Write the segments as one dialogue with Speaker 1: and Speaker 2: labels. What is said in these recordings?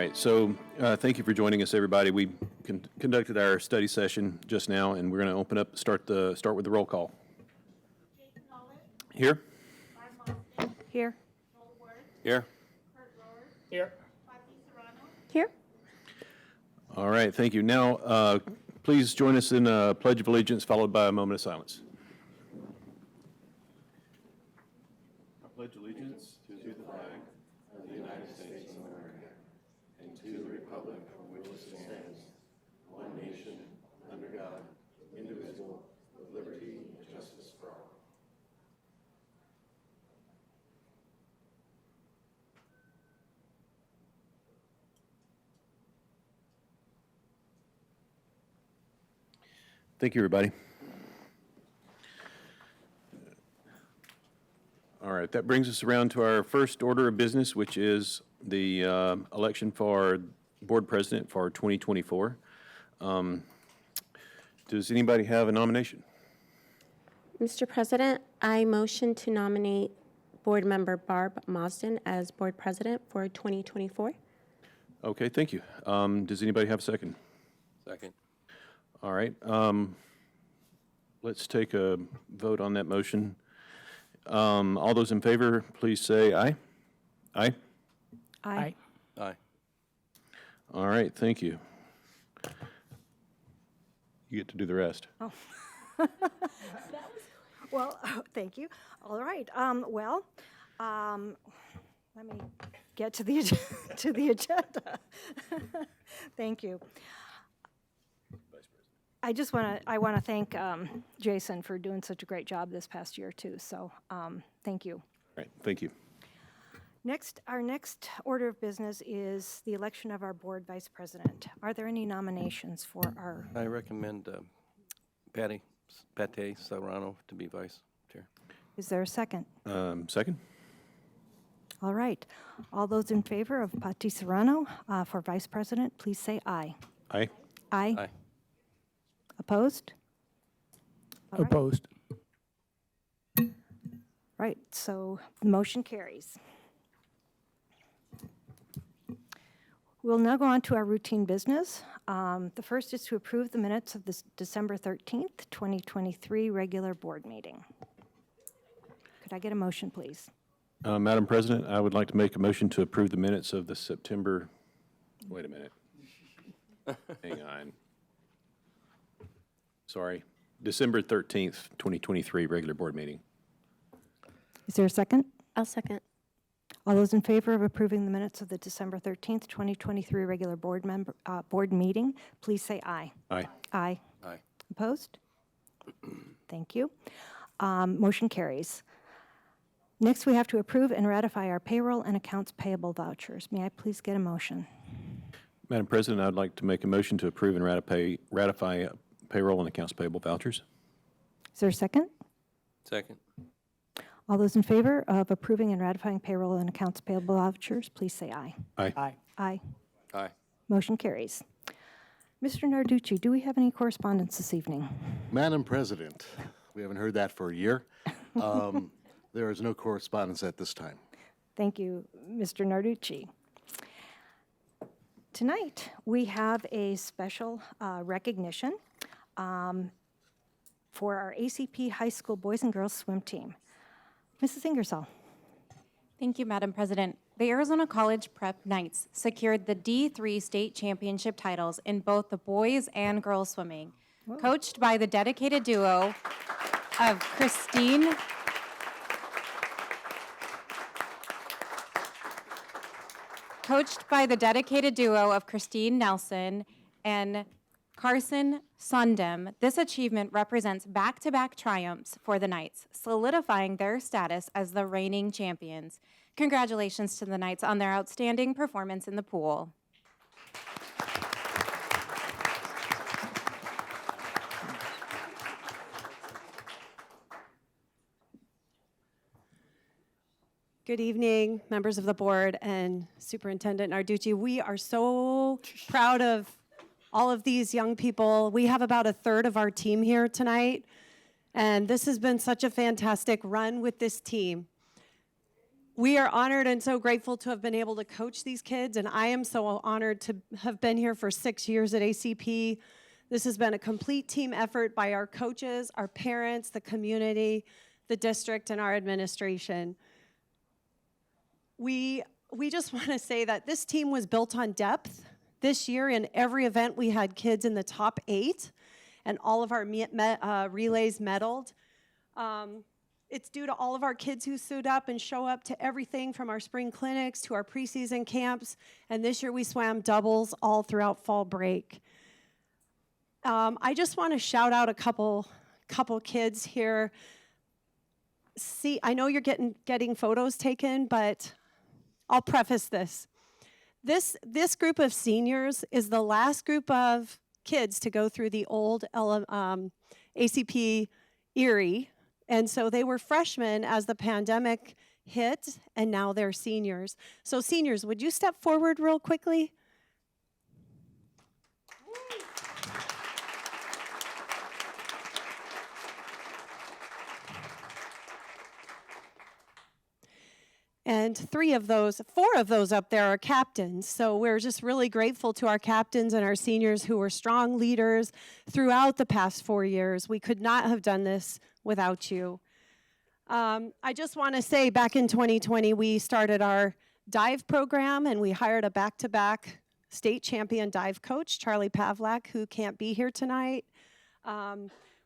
Speaker 1: right, so thank you for joining us, everybody. We conducted our study session just now, and we're going to open up, start with the roll call. Here.
Speaker 2: Here.
Speaker 1: Here.
Speaker 3: Here.
Speaker 2: Here.
Speaker 1: All right, thank you. Now, please join us in a Pledge of Allegiance, followed by a moment of silence. I pledge allegiance to the flag of the United States of America and to the republic for which it stands, one nation, under God, indivisible, with liberty and justice for all. Thank you, everybody. All right, that brings us around to our first order of business, which is the election for board president for 2024. Does anybody have a nomination?
Speaker 2: Mr. President, I motion to nominate Board Member Barb Mosden as board president for 2024.
Speaker 1: Okay, thank you. Does anybody have a second?
Speaker 3: Second.
Speaker 1: All right. Let's take a vote on that motion. All those in favor, please say aye. Aye?
Speaker 2: Aye.
Speaker 3: Aye.
Speaker 1: All right, thank you. You get to do the rest.
Speaker 4: Oh. Well, thank you. All right. Let me get to the to the agenda. Thank you. I want to thank Jason for doing such a great job this past year too. So thank you.
Speaker 1: All right, thank you.
Speaker 4: Our next order of business is the election of our board vice president. Are there any nominations for our?
Speaker 3: I recommend Pate Serrano to be vice chair.
Speaker 4: Is there a second?
Speaker 1: Second?
Speaker 4: All right. All those in favor of Pate Serrano for vice president, please say aye.
Speaker 1: Aye?
Speaker 4: Aye.
Speaker 3: Aye.
Speaker 4: Opposed? All right.
Speaker 5: Opposed.
Speaker 4: Right, so the motion carries. We'll now go on to our routine business. The first is to approve the minutes of this December 13th, 2023 regular board meeting. Could I get a motion, please?
Speaker 1: Madam President, I would like to make a motion to approve the minutes of the September, wait a minute. Hang on. Sorry, December 13th, 2023 regular board meeting.
Speaker 4: Is there a second?
Speaker 2: I'll second.
Speaker 4: All those in favor of approving the minutes of the December 13th, 2023 regular board meeting, please say aye.
Speaker 1: Aye.
Speaker 4: Aye.
Speaker 3: Aye.
Speaker 4: Opposed? Thank you. Motion carries. Next, we have to approve and ratify our payroll and accounts payable vouchers. May I please get a motion?
Speaker 1: Madam President, I would like to make a motion to approve and ratify payroll and accounts payable vouchers.
Speaker 4: Is there a second?
Speaker 3: Second.
Speaker 4: All those in favor of approving and ratifying payroll and accounts payable vouchers, please say aye.
Speaker 1: Aye.
Speaker 5: Aye.
Speaker 4: Aye.
Speaker 3: Aye.
Speaker 4: Motion carries. Mr. Narducci, do we have any correspondence this evening?
Speaker 6: Madam President, we haven't heard that for a year. There is no correspondence at this time.
Speaker 4: Thank you, Mr. Narducci. Tonight, we have a special recognition for our ACP High School Boys and Girls Swim Team. Mrs. Ingersoll.
Speaker 7: Thank you, Madam President. The Arizona College Prep Knights secured the D3 state championship titles in both the boys and girls swimming.
Speaker 4: Whoa.
Speaker 7: Coached by the dedicated duo of Christine Nelson and Carson Sundem, this achievement represents back-to-back triumphs for the Knights, solidifying their status as the reigning champions. Congratulations to the Knights on their outstanding performance in the pool.
Speaker 8: Good evening, members of the board and Superintendent Narducci. We are so proud of all of these young people. We have about a third of our team here tonight, and this has been such a fantastic run with this team. We are honored and so grateful to have been able to coach these kids, and I am so honored to have been here for 6 years at ACP. This has been a complete team effort by our coaches, our parents, the community, the district, and our administration. We just want to say that this team was built on depth. This year, in every event, we had kids in the top 8, and all of our relays medaled. It's due to all of our kids who suit up and show up to everything from our spring clinics to our preseason camps. And this year we swam doubles all throughout fall break. I just want to shout out a couple kids here. See, I know you're getting photos taken, but I'll preface this. This group of seniors is the last group of kids to go through the old ACP Erie. And so they were freshmen as the pandemic hit, and now they're seniors. So seniors, would you step forward real quickly? And 4 of those up there are captains. So we're just really grateful to our captains and our seniors who were strong leaders throughout the past 4 years. We could not have done this without you. I just want to say back in 2020, we started our dive program and we hired a back-to-back state champion dive coach, Charlie Pavlak, who can't be here tonight.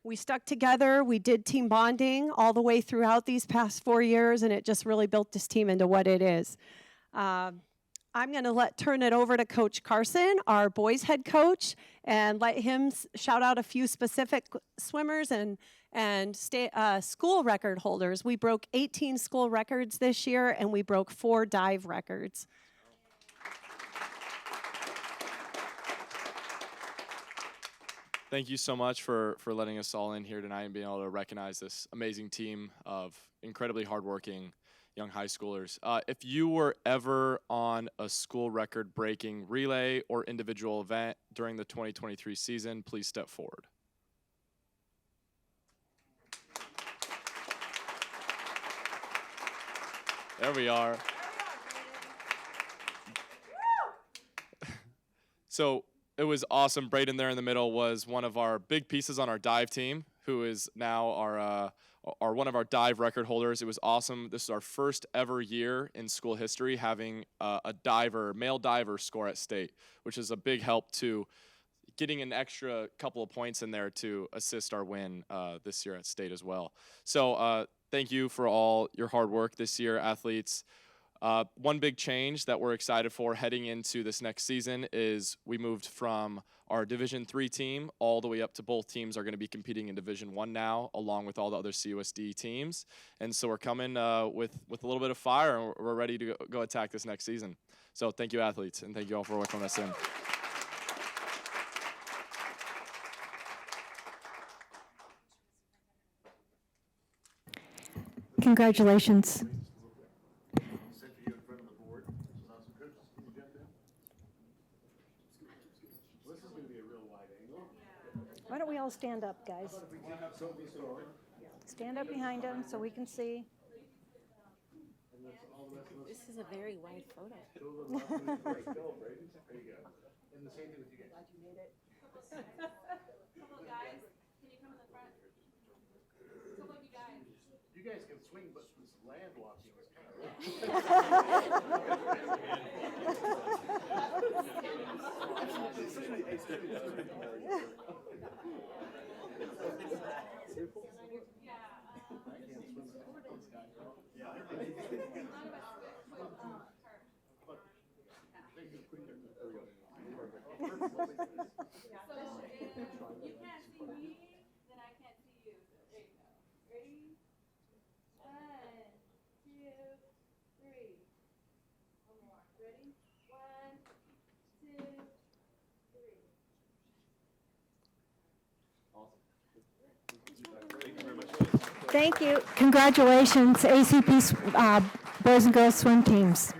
Speaker 8: We stuck together, we did team bonding all the way throughout these past 4 years, and it just really built this team into what it is. I'm going to turn it over to Coach Carson, our boys head coach, and let him shout out a few specific swimmers and school record holders. We broke 18 school records this year, and we broke 4 dive records.
Speaker 5: Thank you so much for letting us all in here tonight and being able to recognize this amazing team of incredibly hardworking young high schoolers. If you were ever on a school record breaking relay or individual event during the 2023 season, please step forward. There we are. So it was awesome. Braden there in the middle was one of our big pieces on our dive team, who is now our one of our dive record holders. It was awesome. This is our first ever year in school history having a male diver score at state, which is a big help to getting an extra couple of points in there to assist our win this year at state as well. So thank you for all your hard work this year, athletes. One big change that we're excited for heading into this next season is we moved from our Division III team all the way up to both teams are going to be competing in Division I now, along with all the other CUSD teams. And so we're coming with a little bit of fire, and we're ready to go attack this next season. So thank you, athletes, and thank you all for welcoming us in.
Speaker 4: Congratulations. Why don't we all stand up, guys? Stand up behind him so we can see.
Speaker 2: This is a very wide photo.
Speaker 6: There you go. And the same thing with you guys. Glad you made it.
Speaker 7: Come on, guys. Can you come in the front? Come on, you guys.
Speaker 6: You guys can swing, but this land walking was kind of rough.
Speaker 7: You can't see me, then I can't see you. So there you go. Ready? 1, 2, 3. One more. Ready? 1, 2, 3.
Speaker 4: Thank you. Congratulations, ACP boys and girls swim teams.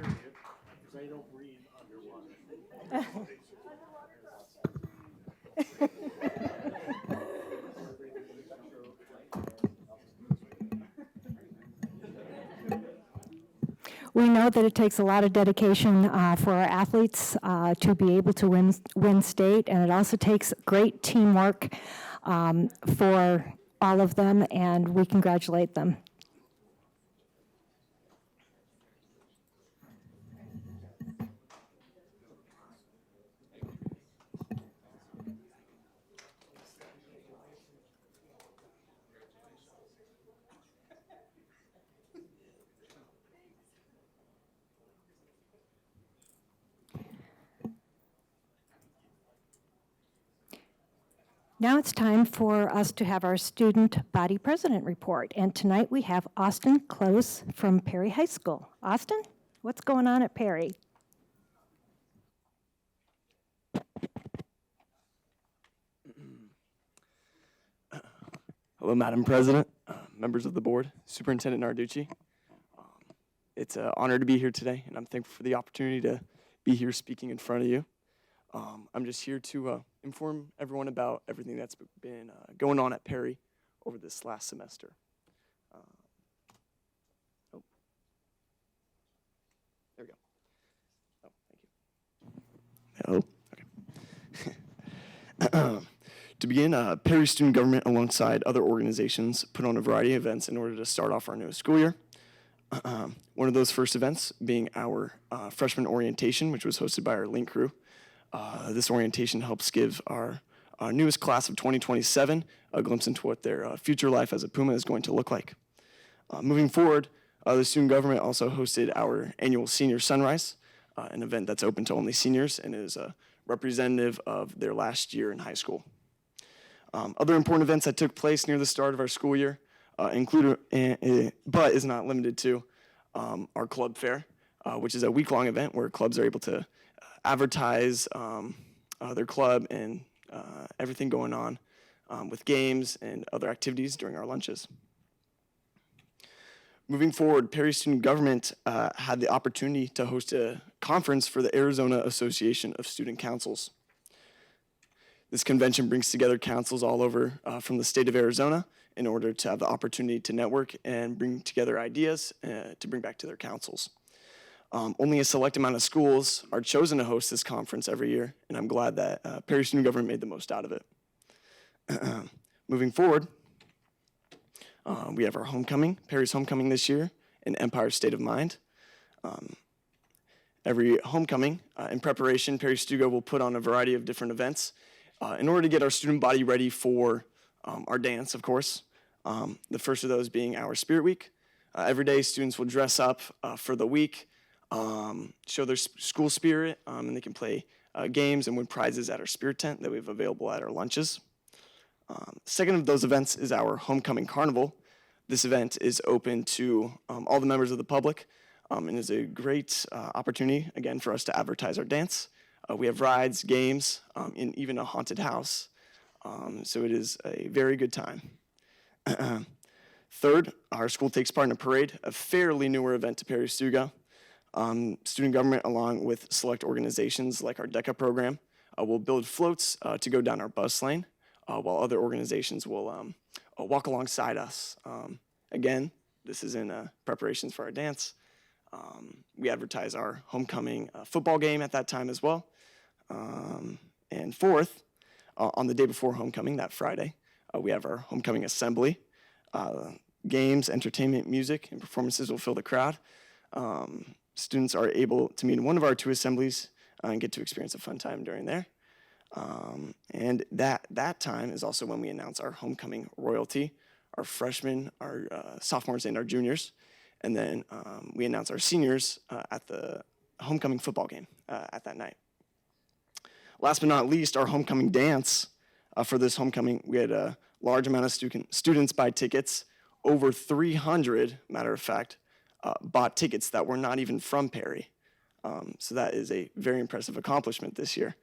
Speaker 6: They don't breathe underwater.
Speaker 4: We know that it takes a lot of dedication for our athletes to be able to win state, and it also takes great teamwork for all of them, and we congratulate them. Now it's time for us to have our student body president report. And tonight we have Austin Close from Perry High School. Austin, what's going on at Perry?
Speaker 9: Hello, Madam President, members of the board, Superintendent Narducci. It's an honor to be here today, and I'm thankful for the opportunity to be here speaking in front of you. I'm just here to inform everyone about everything that's been going on at Perry over this last semester. There we go. Oh, thank you. Hello? Okay. To begin, Perry Student Government, alongside other organizations, put on a variety of events in order to start off our newest school year. One of those first events being our freshman orientation, which was hosted by our Link crew. This orientation helps give our newest class of 2027 a glimpse into what their future life as a Puma is going to look like. Moving forward, the student government also hosted our annual Senior Sunrise, an event that's open to only seniors and is representative of their last year in high school. Other important events that took place near the start of our school year include, but is not limited to, our club fair, which is a week-long event where clubs are able to advertise their club and everything going on with games and other activities during our lunches. Moving forward, Perry Student Government had the opportunity to host a conference for the Arizona Association of Student Councils. This convention brings together councils all over from the state of Arizona in order to have the opportunity to network and bring together ideas to bring back to their councils. Only a select amount of schools are chosen to host this conference every year, and I'm glad that Perry Student Government made the most out of it. Moving forward, we have our homecoming, Perry's homecoming this year, in Empire State of Mind. Every homecoming, in preparation, Perry Stugo will put on a variety of different events in order to get our student body ready for our dance, of course. The first of those being our Spirit Week. Every day, students will dress up for the week, show their school spirit, and they can play games and win prizes at our Spirit Tent that we have available at our lunches. Second of those events is our Homecoming Carnival. This event is open to all the members of the public and is a great opportunity, again, for us to advertise our dance. We have rides, games, and even a haunted house. So it is a very good time. Third, our school takes part in a parade, a fairly newer event to Perry Stugo. Student government, along with select organizations like our DECA program, will build floats to go down our bus lane, while other organizations will walk alongside us. Again, this is in preparations for our dance. We advertise our homecoming football game at that time as well. And fourth, on the day before homecoming, that Friday, we have our homecoming assembly. Games, entertainment, music, and performances will fill the crowd. Students are able to meet in one of our two assemblies and get to experience a fun time during there. And that time is also when we announce our homecoming royalty, our freshmen, our sophomores, and our juniors. And then we announce our seniors at the homecoming football game at that night. Last but not least, our homecoming dance. For this homecoming, we had a large amount of students buy tickets. Over 300, matter of fact, bought tickets that were not even from Perry. So that is a very impressive accomplishment this year.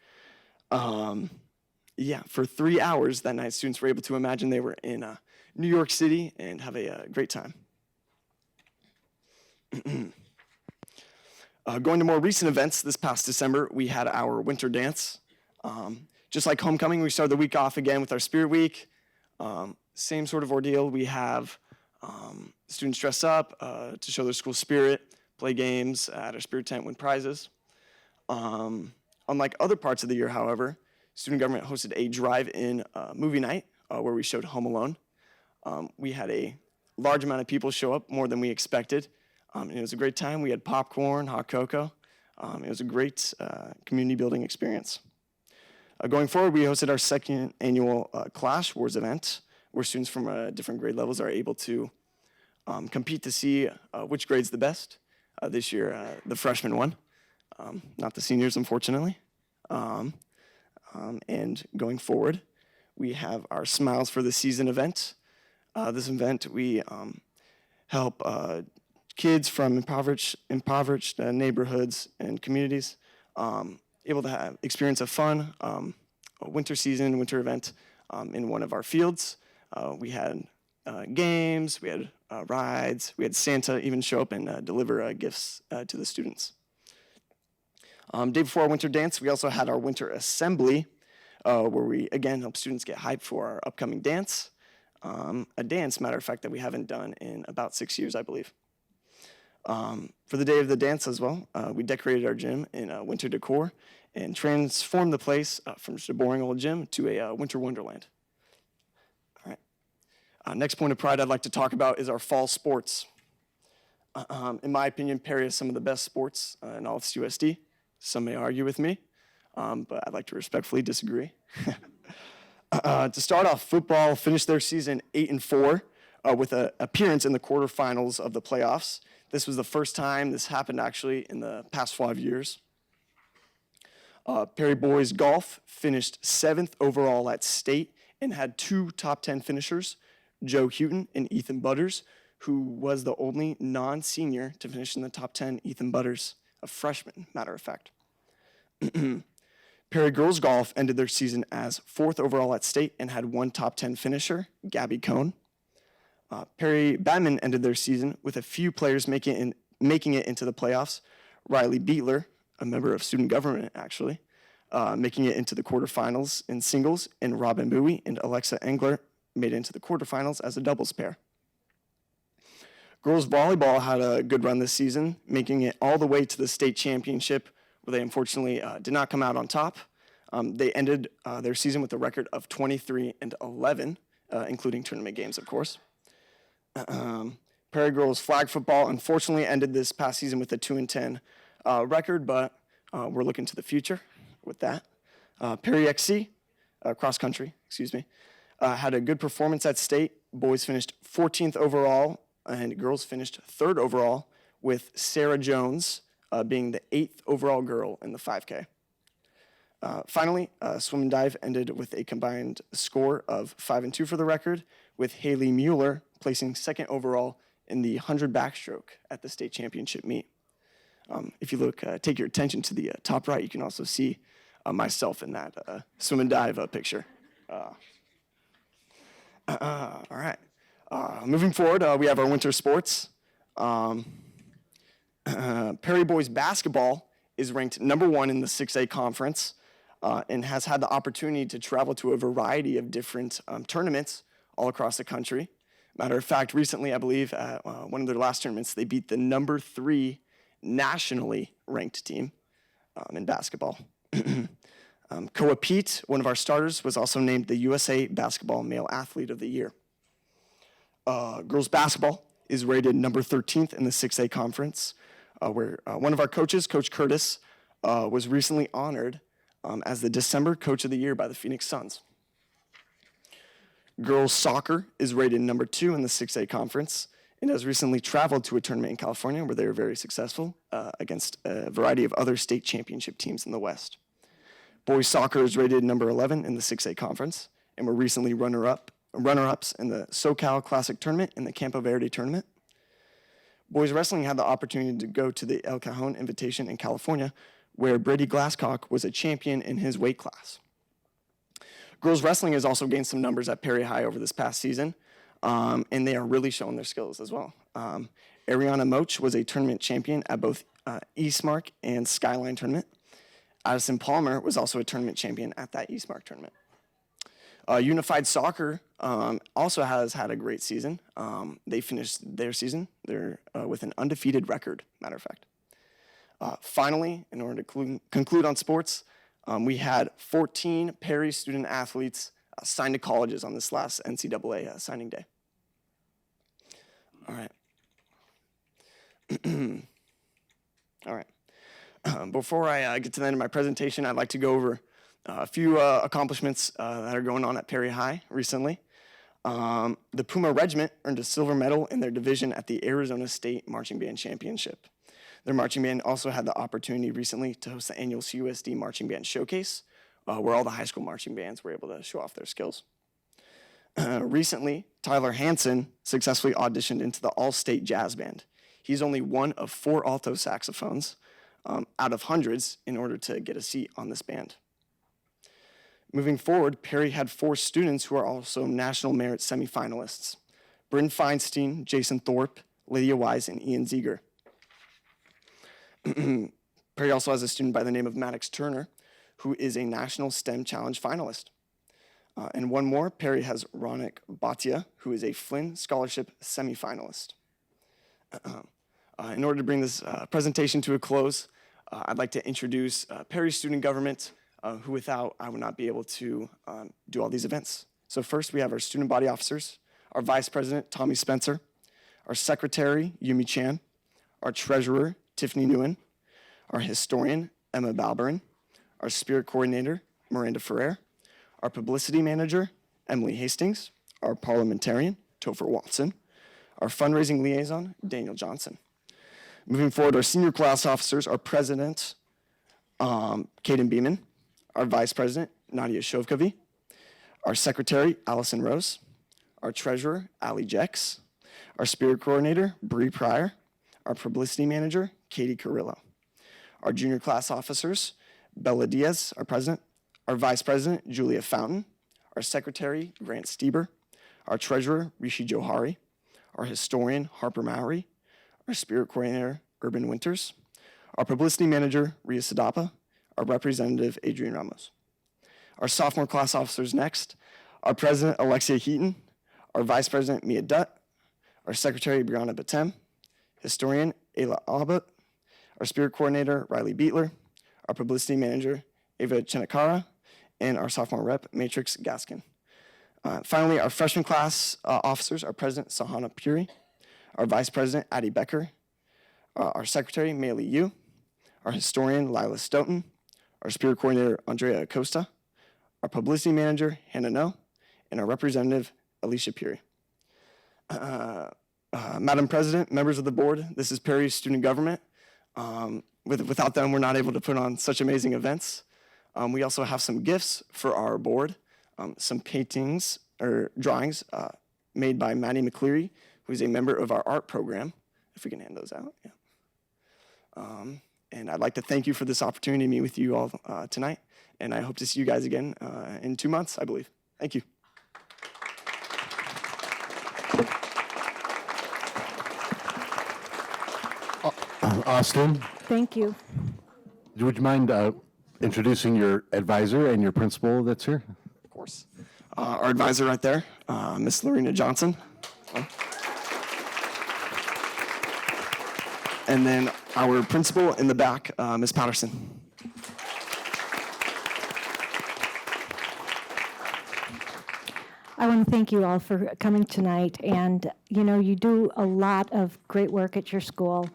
Speaker 9: Yeah, for 3 hours that night, students were able to imagine they were in New York City and have a great time. Going to more recent events, this past December, we had our winter dance. Just like homecoming, we started the week off again with our Spirit Week. Same sort of ordeal. We have students dress up to show their school spirit, play games at our spirit tent, win prizes. Unlike other parts of the year, however, student government hosted a drive-in movie night where we showed Home Alone. We had a large amount of people show up, more than we expected. And it was a great time. We had popcorn, hot cocoa. It was a great community building experience. Going forward, we hosted our second annual Clash Wars event, where students from different grade levels are able to compete to see which grade's the best. This year, the freshmen won, not the seniors, unfortunately. And going forward, we have our Smiles for the Season event. This event, we help kids from impoverished neighborhoods and communities able to have experience a fun winter event in one of our fields. We had games, we had rides, we had Santa even show up and deliver gifts to the students. Day before our winter dance, we also had our winter assembly, where we again help students get hyped for our upcoming dance. A dance, matter of fact, that we haven't done in about 6 years, I believe. For the day of the dance as well, we decorated our gym in winter decor and transformed the place from just a boring old gym to a winter wonderland. All right. Next point of pride I'd like to talk about is our fall sports. In my opinion, Perry has some of the best sports in all of CUSD. Some may argue with me, but I'd like to respectfully disagree. To start off, football finished their season 8-4 with an appearance in the quarterfinals of the playoffs. This was the first time this happened actually in the past 5 years. Perry boys golf finished 7th overall at state and had 2 top 10 finishers, Joe Houghton and Ethan Butters, who was the only non-senior to finish in the top 10, Ethan Butters, a freshman, matter of fact. Perry girls golf ended their season as 4th overall at state and had 1 top 10 finisher, Gabby Cohn. Perry badminton ended their season with a few players making it into the playoffs. Riley Beetler, a member of student government actually, making it into the quarterfinals in singles, and Robin Bowie and Alexa Engler made it into the quarterfinals as a doubles pair. Girls volleyball had a good run this season, making it all the way to the state championship, where they unfortunately did not come out on top. They ended their season with a record of 23-11, including tournament games, of course. Perry girls flag football unfortunately ended this past season with a 2-10 record, but we're looking to the future with that. Perry XC, cross country, had a good performance at state. Boys finished 14th overall, and girls finished 3rd overall, with Sarah Jones being the 8th overall girl in the 5K. Finally, swim and dive ended with a combined score of 5-2 for the record, with Haley Mueller placing 2nd overall in the 100 backstroke at the state championship meet. If you look, take your attention to the top right, you can also see myself in that swim and dive picture. All right. Moving forward, we have our winter sports. Perry boys basketball is ranked #1 in the 6A conference and has had the opportunity to travel to a variety of different tournaments all across the country. Matter of fact, recently, I believe, at one of their last tournaments, they beat the #3 nationally ranked team in basketball. Koa Pete, one of our starters, was also named the USA Basketball Male Athlete of the Year. Girls basketball is rated #13th in the 6A conference, where one of our coaches, Coach Curtis, was recently honored as the December Coach of the Year by the Phoenix Suns. Girls soccer is rated #2 in the 6A conference and has recently traveled to a tournament in California where they were very successful against a variety of other state championship teams in the West. Boys soccer is rated #11 in the 6A conference and were recently runner-ups in the SoCal Classic Tournament and the Campo Verde Tournament. Boys wrestling had the opportunity to go to the El Cajon Invitation in California, where Brady Glasscock was a champion in his weight class. Girls wrestling has also gained some numbers at Perry High over this past season, and they are really showing their skills as well. Ariana Moch was a tournament champion at both Eastmark and Skyline Tournament. Addison Palmer was also a tournament champion at that Eastmark tournament. Unified Soccer also has had a great season. They finished their season with an undefeated record, matter of fact. Finally, in order to conclude on sports, we had 14 Perry student athletes signed to colleges on this last NCAA signing day. All right. All right. Before I get to the end of my presentation, I'd like to go over a few accomplishments that are going on at Perry High recently. The Puma Regiment earned a silver medal in their division at the Arizona State Marching Band Championship. Their marching band also had the opportunity recently to host the annual CUSD Marching Band Showcase, where all the high school marching bands were able to show off their skills. Recently, Tyler Hansen successfully auditioned into the All-State Jazz Band. He's only one of 4 alto saxophones out of hundreds in order to get a seat on this band. Moving forward, Perry had 4 students who are also National Merit semifinalists: Bryn Feinstein, Jason Thorpe, Lydia Wise, and Ian Ziegler. Perry also has a student by the name of Maddox Turner, who is a National STEM Challenge finalist. And one more, Perry has Ronik Bhatia, who is a Flynn Scholarship semifinalist. In order to bring this presentation to a close, I'd like to introduce Perry Student Government, who without I would not be able to do all these events. So first we have our student body officers, our Vice President, Tommy Spencer, our Secretary, Yumi Chan, our Treasurer, Tiffany Nguyen, our Historian, Emma Balberin, our Spirit Coordinator, Miranda Ferrer, our Publicity Manager, Emily Hastings, our Parliamentarian, Topher Watson, our Fundraising Liaison, Daniel Johnson. Moving forward, our Senior Class Officers, our President, Kaden Beeman, our Vice President, Nadia Shovkovi, our Secretary, Allison Rose, our Treasurer, Ali Jex, our Spirit Coordinator, Bree Pryor, our Publicity Manager, Katie Carrillo, our Junior Class Officers, Bella Diaz, our President, our Vice President, Julia Fountain, our Secretary, Grant Stieber, our Treasurer, Rishi Johari, our Historian, Harper Mowry, our Spirit Coordinator, Urban Winters, our Publicity Manager, Ria Sadapa, our Representative, Adrian Ramos. Our Sophomore Class Officers next, our President, Alexia Heaton, our Vice President, Mia Dutt, our Secretary, Brianna Batem, Historian, Ayla Abbott, our Spirit Coordinator, Riley Beetler, our Publicity Manager, Ava Chenakara, and our Sophomore Rep, Matrix Gaskin. Finally, our Freshman Class Officers, our President, Sahana Puri, our Vice President, Addie Becker, our Secretary, Maylee Yu, our Historian, Lila Stoughton, our Spirit Coordinator, Andrea Acosta, our Publicity Manager, Hannah No, and our Representative, Alicia Puri. Madam President, members of the board, this is Perry's Student Government. Without them, we're not able to put on such amazing events. We also have some gifts for our board, some paintings or drawings made by Maddie McCleary, who is a member of our art program, if we can hand those out. Yeah. And I'd like to thank you for this opportunity to meet with you all tonight, and I hope to see you guys again in 2 months, I believe. Thank you.
Speaker 6: Austin,
Speaker 4: Thank you.
Speaker 6: would you mind introducing your advisor and your principal that's here?
Speaker 9: Of course. Our advisor right there, Miss Lorena Johnson. And then our principal in the back, Ms. Patterson.
Speaker 4: I want to thank you all for coming tonight. And, you know, you do a lot of great work at your school.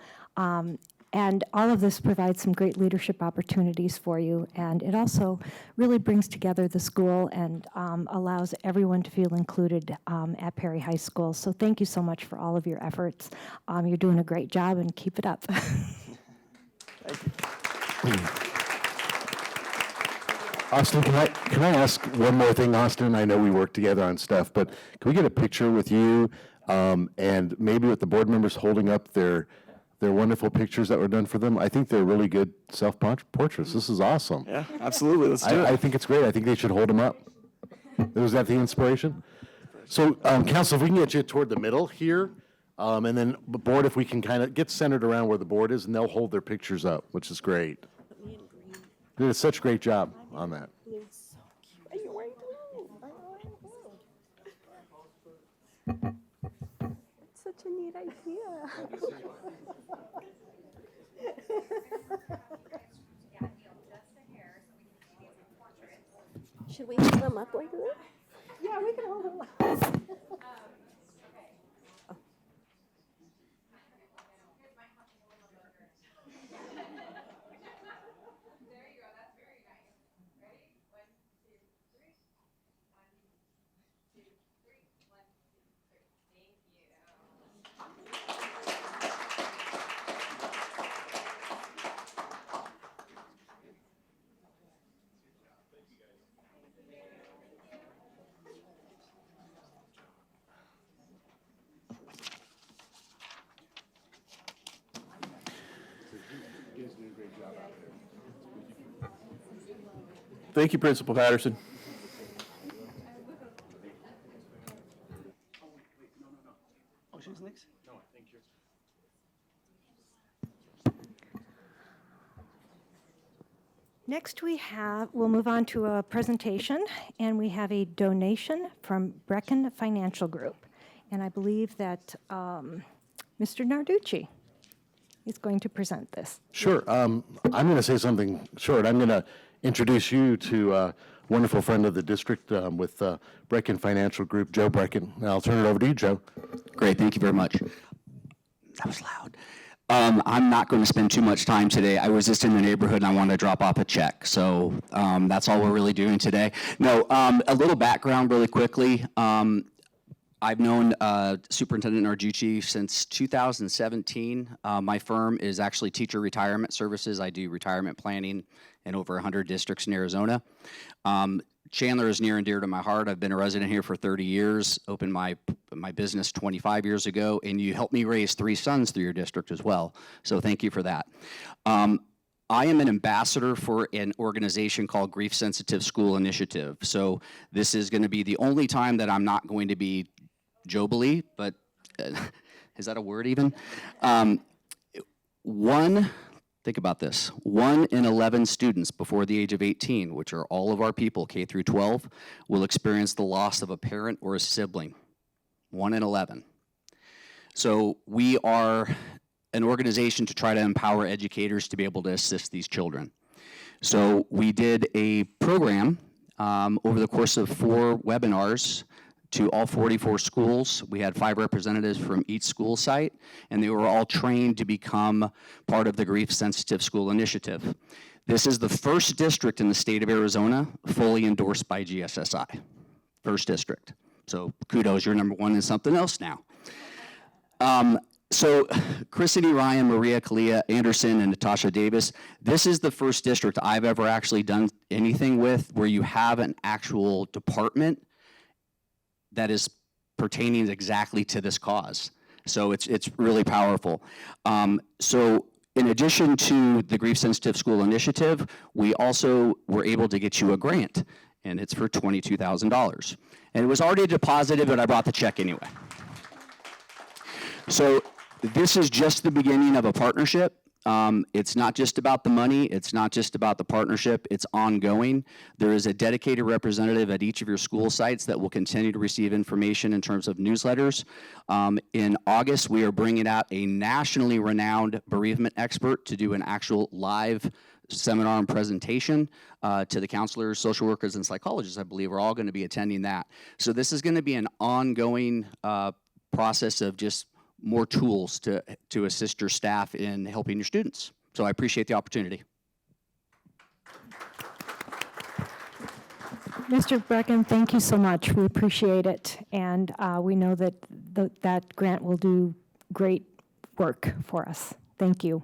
Speaker 4: And all of this provides some great leadership opportunities for you. And it also really brings together the school and allows everyone to feel included at Perry High School. So thank you so much for all of your efforts. You're doing a great job, and keep it up.
Speaker 9: Thank you.
Speaker 6: Austin, can I ask one more thing, Austin? I know we work together on stuff, but can we get a picture with you and maybe with the board members holding up their wonderful pictures that were done for them? I think they're really good self-portraits. This is awesome.
Speaker 9: Yeah, absolutely. Let's do it.
Speaker 6: I think it's great. I think they should hold them up. Was that the inspiration? So, Council, if we can get you toward the middle here, and then the board, if we can kind of get centered around where the board is, and they'll hold their pictures up, which is great. They did such a great job on that.
Speaker 2: idea. Should we hold them up like this?
Speaker 8: Yeah, we can hold it.
Speaker 1: Thank you, Principal Patterson.
Speaker 10: Oh, she's next?
Speaker 4: Next, we'll move on to a presentation, and we have a donation from Brecken Financial Group. And I believe that Mr. Narducci is going to present this.
Speaker 6: Sure. I'm going to say something short. I'm going to introduce you to a wonderful friend of the district with Brecken Financial Group, Joe Brecken. And I'll turn it over to you, Joe.
Speaker 10: Great, thank you very much. That was loud. I'm not going to spend too much time today. I was just in the neighborhood and I wanted to drop off a check. So that's all we're really doing today. No, a little background really quickly. I've known Superintendent Narducci since 2017. My firm is actually Teacher Retirement Services. I do retirement planning in over 100 districts in Arizona. Chandler is near and dear to my heart. I've been a resident here for 30 years, opened my business 25 years ago, and you helped me raise 3 sons through your district as well. So thank you for that. I am an ambassador for an organization called Grief Sensitive School Initiative. So this is going to be the only time that I'm not going to be jovially, but is that a word even? Think about this. 1 in 11 students before the age of 18, which are all of our people, K through 12, will experience the loss of a parent or a sibling. 1 in 11. So we are an organization to try to empower educators to be able to assist these children. So we did a program over the course of 4 webinars to all 44 schools. We had 5 representatives from each school site, and they were all trained to become part of the Grief Sensitive School Initiative. This is the first district in the state of Arizona fully endorsed by GSSI. First district. So kudos, you're number 1 in something else now. So Chrissy Ryan, Maria Kalia Anderson, and Natasha Davis, this is the first district I've ever actually done anything with where you have an actual department that is pertaining exactly to this cause. So it's really powerful. So in addition to the Grief Sensitive School Initiative, we also were able to get you a grant, and it's for $22,000. And it was already deposited, but I brought the check anyway. So this is just the beginning of a partnership. It's not just about the money, it's not just about the partnership, it's ongoing. There is a dedicated representative at each of your school sites that will continue to receive information in terms of newsletters. In August, we are bringing out a nationally renowned bereavement expert to do an actual live seminar and presentation to the counselors, social workers, and psychologists. I believe are all going to be attending that. So this is going to be an ongoing process of just more tools to assist your staff in helping your students. So I appreciate the opportunity.
Speaker 4: Mr. Brecken, thank you so much. We appreciate it. And we know that that grant will do great work for us. Thank you.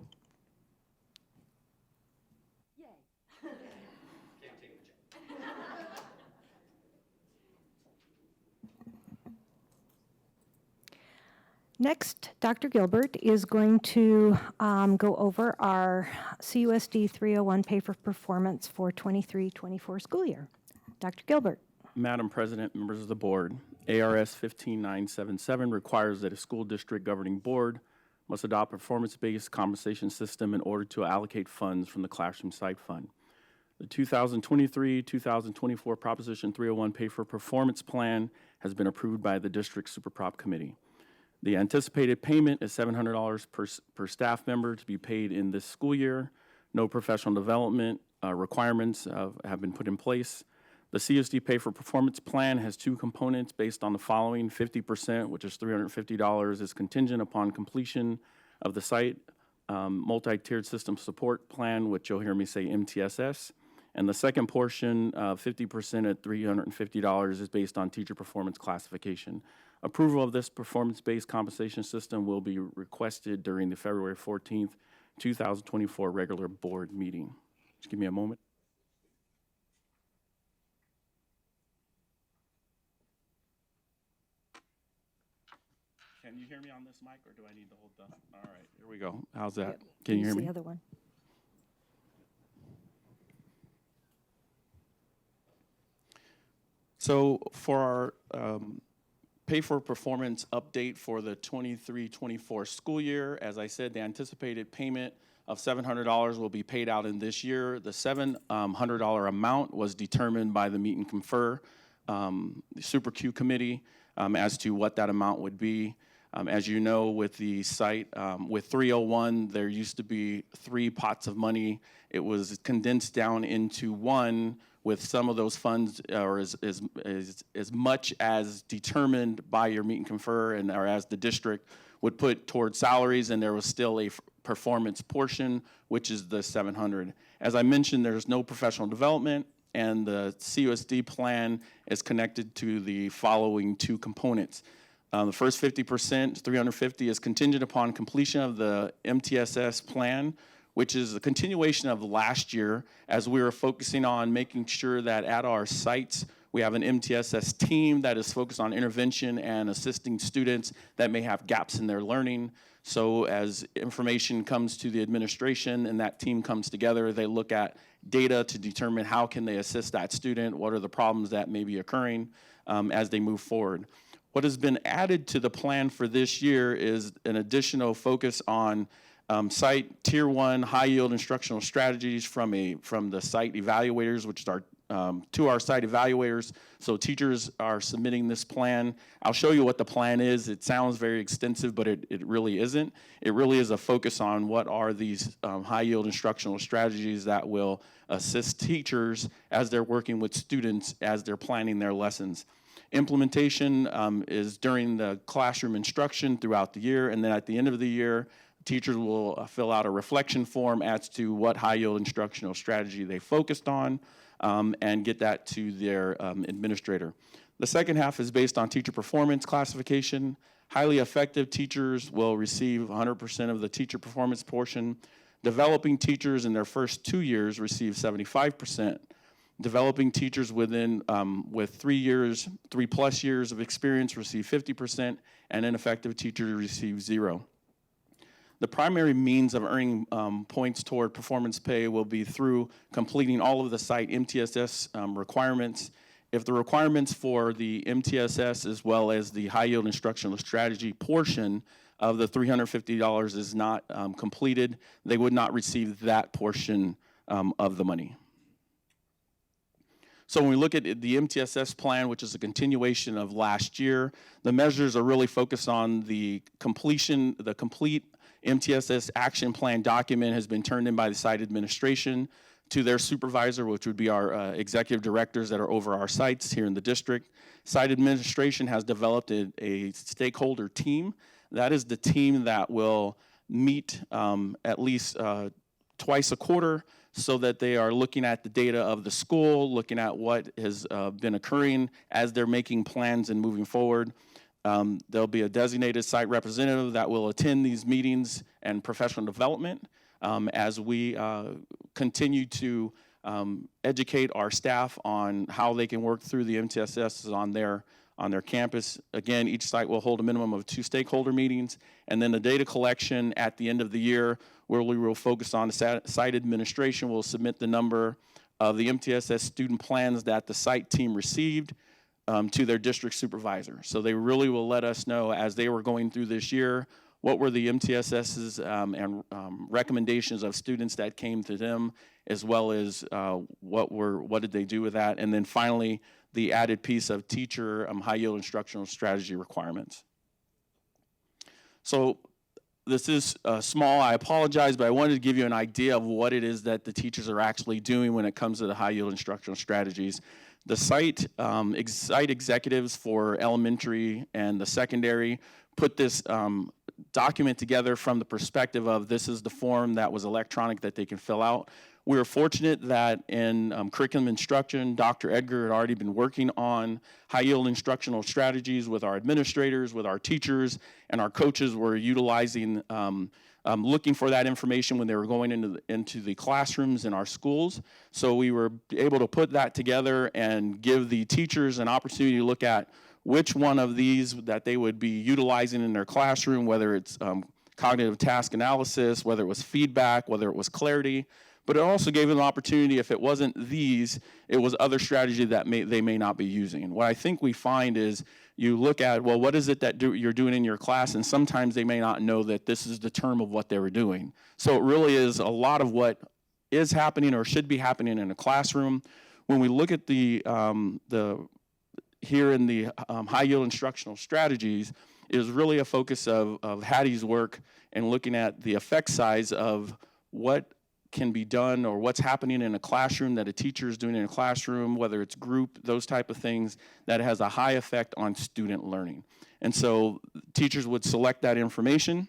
Speaker 4: Next, Dr. Gilbert is going to go over our CUSD 301 pay for performance for 23-24 school year. Dr. Gilbert.
Speaker 11: Madam President, members of the board, ARS 15977 requires that a school district governing board must adopt a performance-based compensation system in order to allocate funds from the Classroom Site Fund. The 2023-2024 Proposition 301 Pay for Performance Plan has been approved by the District Super Prop Committee. The anticipated payment is $700 per staff member to be paid in this school year. No professional development requirements have been put in place. The CUSD Pay for Performance Plan has two components based on the following. 50%, which is $350, is contingent upon completion of the site multi-tiered system support plan, which you'll hear me say MTSS. And the second portion, 50% at $350, is based on teacher performance classification. Approval of this performance-based compensation system will be requested during the February 14th, 2024 regular board meeting. Just give me a moment. Can you hear me on this mic, or do I need to hold the? All right, here we go. How's that? Can you hear me?
Speaker 4: The other one.
Speaker 11: So for our pay for performance update for the 23-24 school year, as I said, the anticipated payment of $700 will be paid out in this year. The $700 amount was determined by the Meet and Confer, the Super Q committee, as to what that amount would be. As you know, with the site, with 301, there used to be 3 pots of money. It was condensed down into one, with some of those funds, or as much as determined by your Meet and Confer, and or as the district would put towards salaries, and there was still a performance portion, which is the $700. As I mentioned, there's no professional development, and the CUSD plan is connected to the following 2 components. The first 50%, $350, is contingent upon completion of the MTSS plan, which is a continuation of last year, as we were focusing on making sure that at our sites we have an MTSS team that is focused on intervention and assisting students that may have gaps in their learning. So as information comes to the administration and that team comes together, they look at data to determine how can they assist that student, what are the problems that may be occurring as they move forward. What has been added to the plan for this year is an additional focus on site Tier 1 high-yield instructional strategies from the site evaluators, which are to our site evaluators. So teachers are submitting this plan. I'll show you what the plan is. It sounds very extensive, but it really isn't. It really is a focus on what are these high-yield instructional strategies that will assist teachers as they're working with students as they're planning their lessons. Implementation is during the classroom instruction throughout the year, and then at the end of the year, teachers will fill out a reflection form as to what high-yield instructional strategy they focused on and get that to their administrator. The second half is based on teacher performance classification. Highly effective teachers will receive 100% of the teacher performance portion. Developing teachers in their first 2 years receive 75%. Developing teachers with 3+ years of experience receive 50%, and ineffective teachers receive 0. The primary means of earning points toward performance pay will be through completing all of the site MTSS requirements. If the requirements for the MTSS as well as the high-yield instructional strategy portion of the $350 is not completed, they would not receive that portion of the money. So when we look at the MTSS plan, which is a continuation of last year, the measures are really focused on the complete MTSS action plan document has been turned in by the site administration to their supervisor, which would be our executive directors that are over our sites here in the district. Site administration has developed a stakeholder team. That is the team that will meet at least twice a quarter, so that they are looking at the data of the school, looking at what has been occurring as they're making plans and moving forward. There'll be a designated site representative that will attend these meetings and professional development as we continue to educate our staff on how they can work through the MTSS on their campus. Again, each site will hold a minimum of 2 stakeholder meetings, and then the data collection at the end of the year, where we will focus on the site administration will submit the number of the MTSS student plans that the site team received to their district supervisor. So they really will let us know as they were going through this year, what were the MTSS's and recommendations of students that came to them, as well as what did they do with that, and then finally the added piece of teacher high-yield instructional strategy requirements. So this is small, I apologize, but I wanted to give you an idea of what it is that the teachers are actually doing when it comes to the high yield instructional strategies. The site executives for elementary and the secondary put this document together from the perspective of this is the form that was electronic that they can fill out. We were fortunate that in curriculum instruction, Dr. Edgar had already been working on high-yield instructional strategies with our administrators, with our teachers, and our coaches were utilizing, looking for that information when they were going into the classrooms in our schools. So we were able to put that together and give the teachers an opportunity to look at which one of these that they would be utilizing in their classroom, whether it's cognitive task analysis, whether it was feedback, whether it was clarity. But it also gave them an opportunity, if it wasn't these, it was other strategy that they may not be using. And what I think we find is you look at, well, what is it that you're doing in your class? And sometimes they may not know that this is the term of what they were doing. So it really is a lot of what is happening or should be happening in a classroom. When we look at here in the high yield instructional strategies, is really a focus of Hattie's work and looking at the effect size of what can be done or what's happening in a classroom that a teacher is doing in a classroom, whether it's group, those type of things, that has a high effect on student learning. And so teachers would select that information,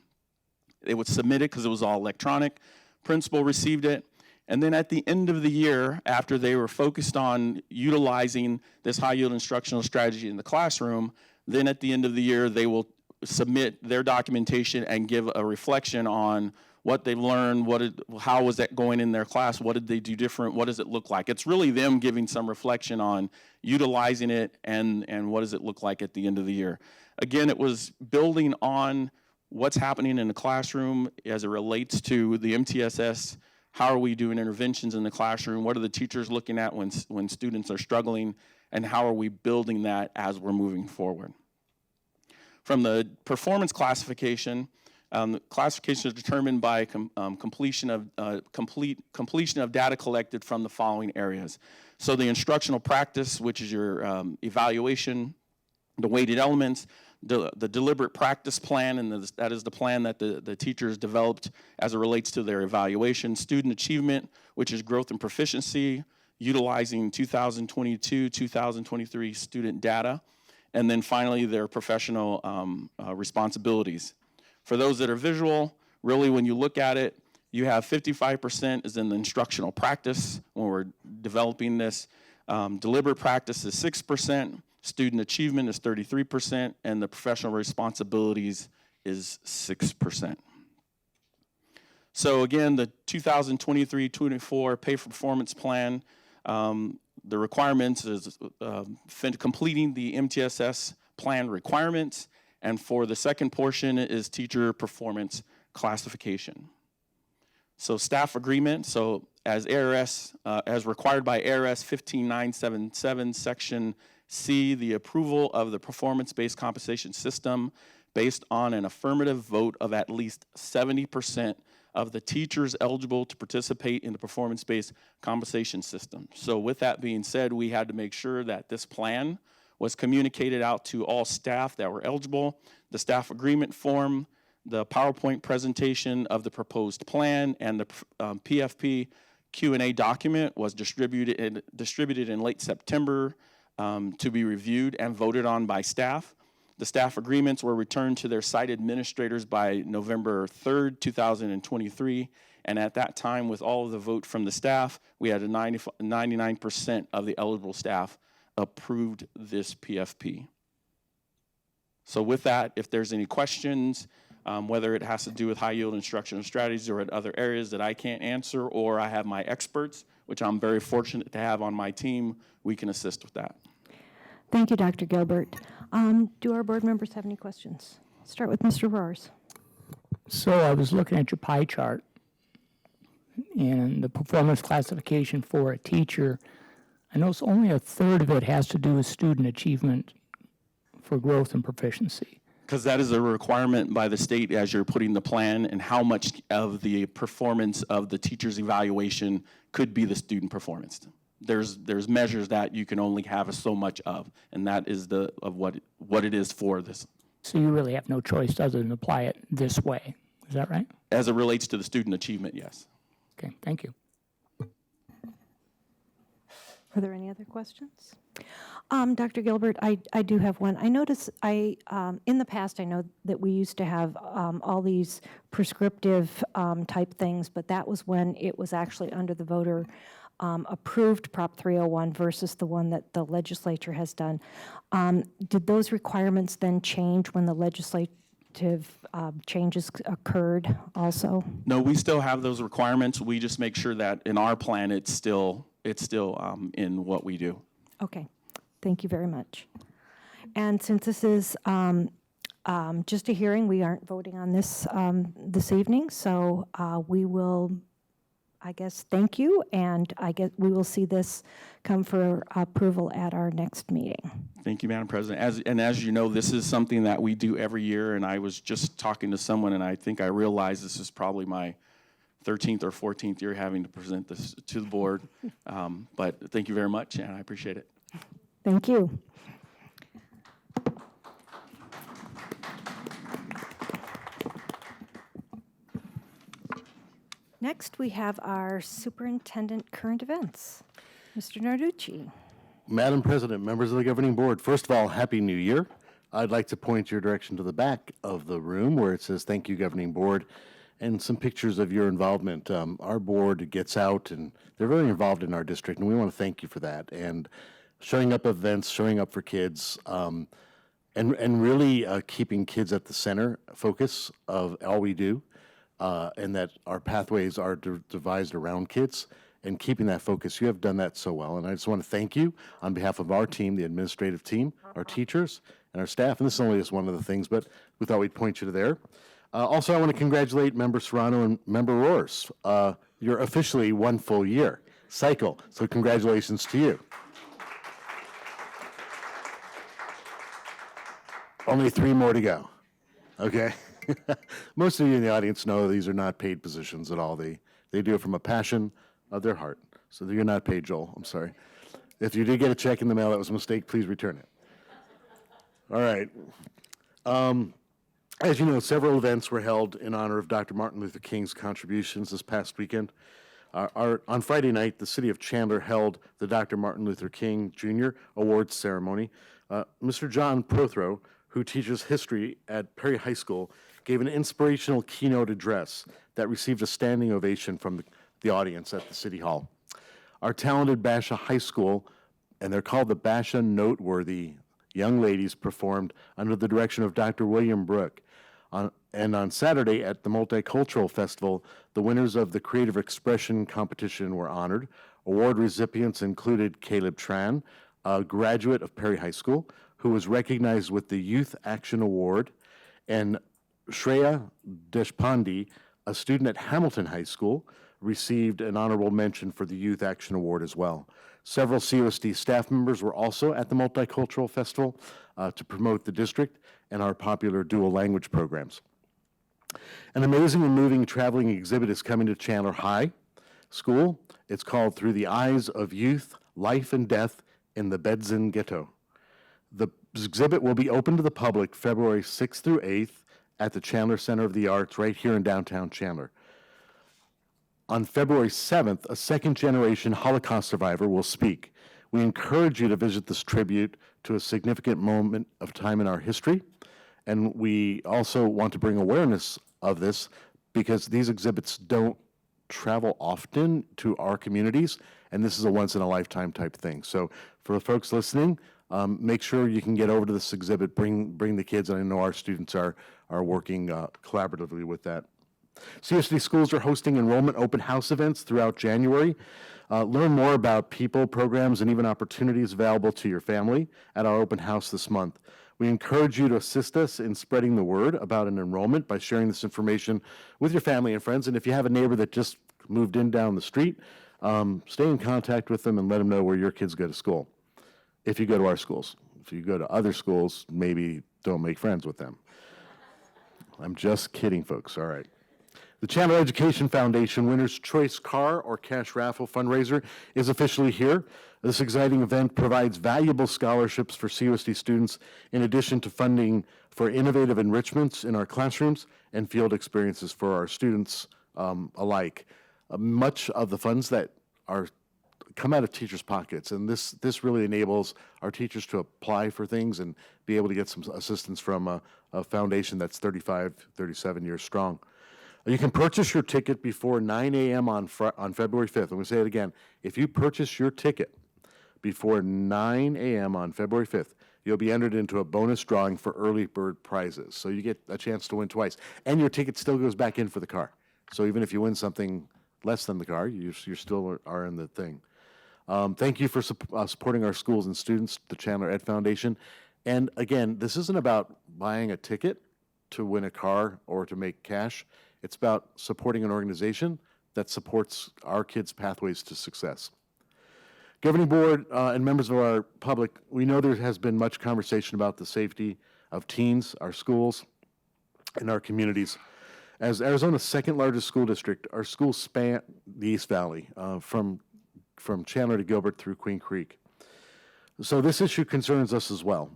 Speaker 11: they would submit it because it was all electronic, principal received it, and then at the end of the year, after they were focused on utilizing this high yield instructional strategy in the classroom, then at the end of the year, they will submit their documentation and give a reflection on what they've learned, how was that going in their class, what did they do different, what does it look like. It's really them giving some reflection on utilizing it and what does it look like at the end of the year. Again, it was building on what's happening in the classroom as it relates to the MTSS. How are we doing interventions in the classroom? What are the teachers looking at when students are struggling? And how are we building that as we're moving forward? From the performance classification, classification is determined by completion of data collected from the following areas. So the instructional practice, which is your evaluation, the weighted elements, the deliberate practice plan, and that is the plan that the teachers developed as it relates to their evaluation. Student achievement, which is growth and proficiency, utilizing 2022, 2023 student data. And then finally, their professional responsibilities. For those that are visual, really when you look at it, you have 55% is in the instructional practice when we're developing this. Deliberate practice is 6%, student achievement is 33%, and the professional responsibilities is 6%. So again, the 2023-24 pay for performance plan, the requirements is completing the MTSS plan requirements, and for the second portion is teacher performance classification. So staff agreement, so as ARS, as required by ARS 15977 section C, the approval of the performance-based compensation system based on an affirmative vote of at least 70% of the teachers eligible to participate in the performance-based compensation system. So with that being said, we had to make sure that this plan was communicated out to all staff that were eligible. The staff agreement form, the PowerPoint presentation of the proposed plan, and the PFP Q&A document was distributed in late September to be reviewed and voted on by staff. The staff agreements were returned to their site administrators by November 3rd, 2023, and at that time, with all of the vote from the staff, we had 99% of the eligible staff approved this PFP. So with that, if there's any questions, whether it has to do with high yield instructional strategies or at other areas that I can't answer, or I have my experts, which I'm very fortunate to have on my team, we can assist with that.
Speaker 4: Thank you, Dr. Gilbert. Do our board members have any questions? Start with Mr. Roars.
Speaker 12: So I was looking at your pie chart and the performance classification for a teacher. I notice only a third of it has to do with student achievement for growth and proficiency.
Speaker 11: Because that is a requirement by the state as you're putting the plan, and how much of the performance of the teacher's evaluation could be the student performance. There's measures that you can only have so much of, and that is of what it is for this.
Speaker 12: So you really have no choice other than apply it this way. Is that right?
Speaker 11: As it relates to the student achievement, yes.
Speaker 12: Okay, thank you.
Speaker 4: Are there any other questions? Dr. Gilbert, I do have one. I notice in the past, I know that we used to have all these prescriptive type things, but that was when it was actually under the voter approved Prop 301 versus the one that the legislature has done. Did those requirements then change when the legislative changes occurred also?
Speaker 11: No, we still have those requirements. We just make sure that in our plan, it's still in what we do.
Speaker 4: Okay, thank you very much. And since this is just a hearing, we aren't voting on this this evening, so we will, I guess, thank you, and I guess we will see this come for approval at our next meeting.
Speaker 11: Thank you, Madam President. As you know, this is something that we do every year, and I was just talking to someone, and I think I realized this is probably my 13th or 14th year having to present this to the board. But thank you very much, and I appreciate it.
Speaker 4: Thank you. Next, we have our superintendent current events. Mr. Narducci.
Speaker 6: Madam President, members of the governing board, first of all, Happy New Year. I'd like to point your direction to the back of the room where it says, "Thank you, governing board," and some pictures of your involvement. Our board gets out, and they're very involved in our district, and we want to thank you for that. And showing up events, showing up for kids, and really keeping kids at the center focus of all we do, and that our pathways are devised around kids, and keeping that focus. You have done that so well, and I just want to thank you on behalf of our team, the administrative team, our teachers, and our staff. And this is only just one of the things, but we thought we'd point you to there. Also, I want to congratulate Member Serrano and Member Roars. You're officially 1 full year cycle, so congratulations to you. Only 3 more to go, okay? Most of you in the audience know these are not paid positions at all. They do it from a passion of their heart. So you're not paid, Joel, I'm sorry. If you did get a check in the mail that was a mistake, please return it. All right. As you know, several events were held in honor of Dr. Martin Luther King's contributions this past weekend. On Friday night, the city of Chandler held the Dr. Martin Luther King Jr. Awards ceremony. Mr. John Prothro, who teaches history at Perry High School, gave an inspirational keynote address that received a standing ovation from the audience at the City Hall. Our talented Basha High School, and they're called the Basha Noteworthy young ladies, performed under the direction of Dr. William Brook. And on Saturday at the Multicultural Festival, the winners of the Creative Expression competition were honored. Award recipients included Caleb Tran, a graduate of Perry High School, who was recognized with the Youth Action Award, and Shreya Deshpande, a student at Hamilton High School, received an honorable mention for the Youth Action Award as well. Several CUSD staff members were also at the Multicultural Festival to promote the district and our popular dual language programs. An amazing and moving traveling exhibit is coming to Chandler High School. It's called Through the Eyes of Youth, Life and Death in the Bedzin Ghetto. The exhibit will be open to the public February 6th through 8th at the Chandler Center of the Arts right here in downtown Chandler. On February 7th, a second-generation Holocaust survivor will speak. We encourage you to visit this tribute to a significant moment of time in our history, and we also want to bring awareness of this because these exhibits don't travel often to our communities, and this is a once-in-a-lifetime type thing. So for the folks listening, make sure you can get over to this exhibit, bring the kids, and I know our students are working collaboratively with that. CSD schools are hosting enrollment open house events throughout January. Learn more about people, programs, and even opportunities available to your family at our open house this month. We encourage you to assist us in spreading the word about an enrollment by sharing this information with your family and friends. And if you have a neighbor that just moved in down the street, stay in contact with them and let them know where your kids go to school. If you go to our schools. If you go to other schools, maybe don't make friends with them. I'm just kidding, folks. All right. The Chandler Education Foundation Winner's Choice Car or Cash Raffle fundraiser is officially here. This exciting event provides valuable scholarships for CUSD students in addition to funding for innovative enrichments in our classrooms and field experiences for our students alike. Much of the funds that come out of teachers' pockets, and this really enables our teachers to apply for things and be able to get some assistance from a foundation that's 37 years strong. You can purchase your ticket before 9 a.m. on February 5th. I'm going to say it again. If you purchase your ticket before 9 a.m. on February 5th, you'll be entered into a bonus drawing for early bird prizes. So you get a chance to win twice. And your ticket still goes back in for the car. So even if you win something less than the car, you still are in the thing. Thank you for supporting our schools and students, the Chandler Ed Foundation. And again, this isn't about buying a ticket to win a car or to make cash. It's about supporting an organization that supports our kids' pathways to success. Governing board and members of our public, we know there has been much conversation about the safety of teens, our schools, and our communities. As Arizona's second largest school district, our schools span the East Valley, from Chandler to Gilbert through Queen Creek. So this issue concerns us as well.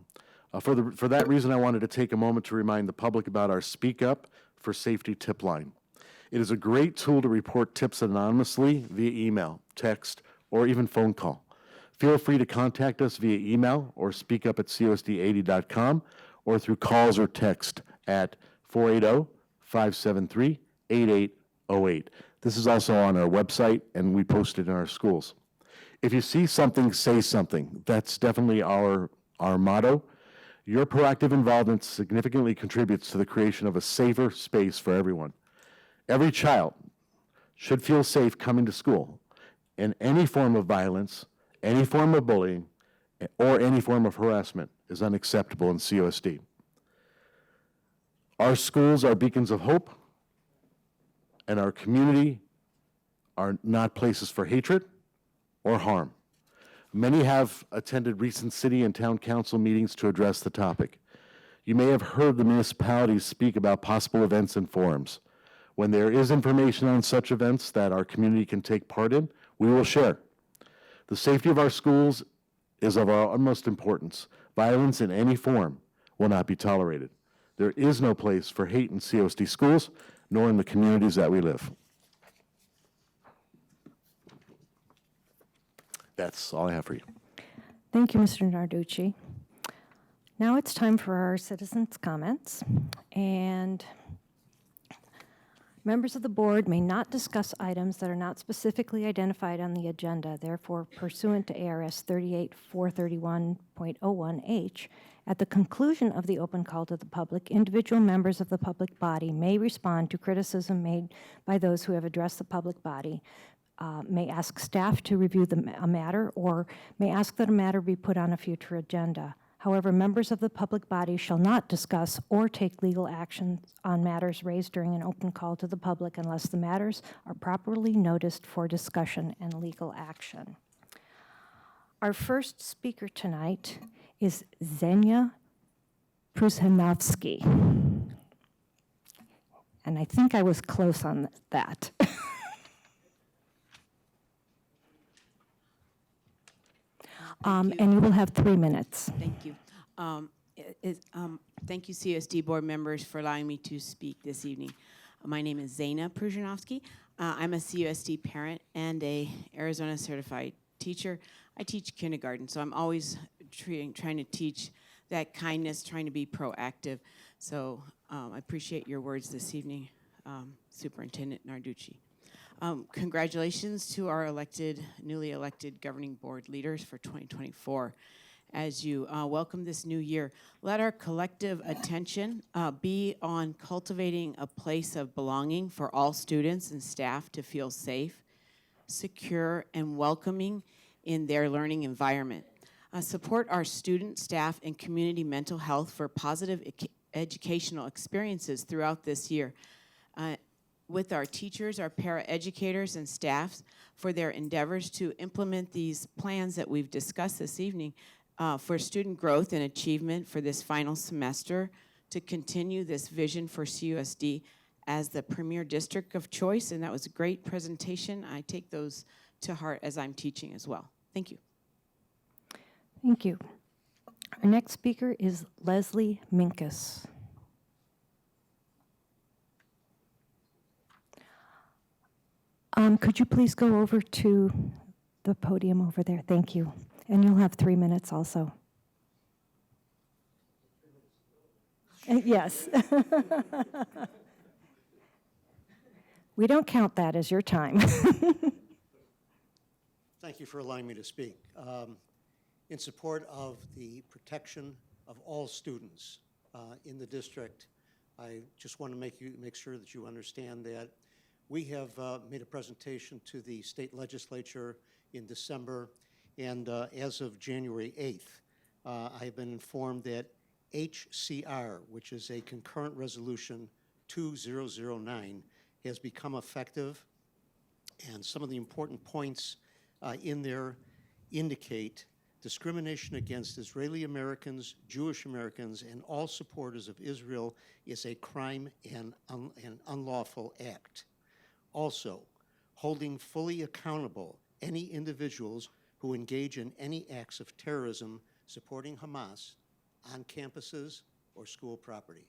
Speaker 6: For that reason, I wanted to take a moment to remind the public about our Speak Up for Safety tip line. It is a great tool to report tips anonymously via email, text, or even phone call. Feel free to contact us via email or speakup@cusd80.com or through calls or text at 480-573-8808. This is also on our website, and we post it in our schools. If you see something, say something. That's definitely our motto. Your proactive involvement significantly contributes to the creation of a safer space for everyone. Every child should feel safe coming to school, and any form of violence, any form of bullying, or any form of harassment is unacceptable in CUSD. Our schools are beacons of hope, and our community are not places for hatred or harm. Many have attended recent city and town council meetings to address the topic. You may have heard the municipalities speak about possible events and forums. When there is information on such events that our community can take part in, we will share. The safety of our schools is of our utmost importance. Violence in any form will not be tolerated. There is no place for hate in COSD schools, nor in the communities that we live. That's all I have for you.
Speaker 4: Thank you, Mr. Narducci. Now it's time for our citizens' comments. And members of the board may not discuss items that are not specifically identified on the agenda. Therefore, pursuant to ARS 38431.01H, at the conclusion of the open call to the public, individual members of the public body may respond to criticism made by those who have addressed the public body, may ask staff to review a matter, or may ask that a matter be put on a future agenda. However, members of the public body shall not discuss or take legal action on matters raised during an open call to the public unless the matters are properly noticed for discussion and legal action. Our first speaker tonight is Zenia Prushanovsky. And I think I was close on that. And you will have 3 minutes.
Speaker 13: Thank you. Thank you, CUSD board members, for allowing me to speak this evening. My name is Zena Prushanovsky. I'm a CUSD parent and a Arizona certified teacher. I teach kindergarten, so I'm always trying to teach that kindness, trying to be proactive. So I appreciate your words this evening, Superintendent Narducci. Congratulations to our newly elected governing board leaders for 2024. As you welcome this new year, let our collective attention be on cultivating a place of belonging for all students and staff to feel safe, secure, and welcoming in their learning environment. Support our student, staff, and community mental health for positive educational experiences throughout this year. With our teachers, our paraeducators, and staffs for their endeavors to implement these plans that we've discussed this evening for student growth and achievement for this final semester, to continue this vision for CUSD as the premier district of choice, and that was a great presentation. I take those to heart as I'm teaching as well. Thank you.
Speaker 4: Thank you. Our next speaker is Leslie Minkus. Could you please go over to the podium over there? Thank you. And you'll have 3 minutes also. Yes. We don't count that as your time.
Speaker 14: Thank you for allowing me to speak. In support of the protection of all students in the district, I just want to make sure that you understand that we have made a presentation to the state legislature in December, and as of January 8th, I have been informed that HCR, which is a concurrent resolution 2009, has become effective, and some of the important points in there indicate discrimination against Israeli Americans, Jewish Americans, and all supporters of Israel is a crime and an unlawful act. Also, holding fully accountable any individuals who engage in any acts of terrorism supporting Hamas on campuses or school property.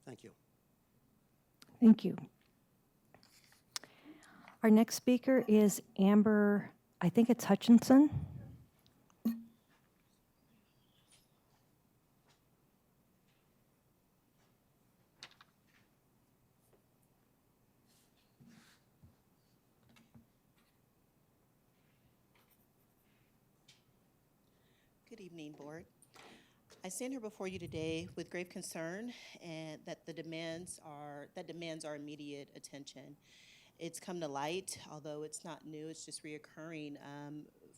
Speaker 14: Thank you.
Speaker 4: Thank you. Our next speaker is Amber, I think it's Hutchinson.
Speaker 15: Good evening, Board. I stand here before you today with grave concern and that demands our immediate attention. It's come to light, although it's not new, it's just reoccurring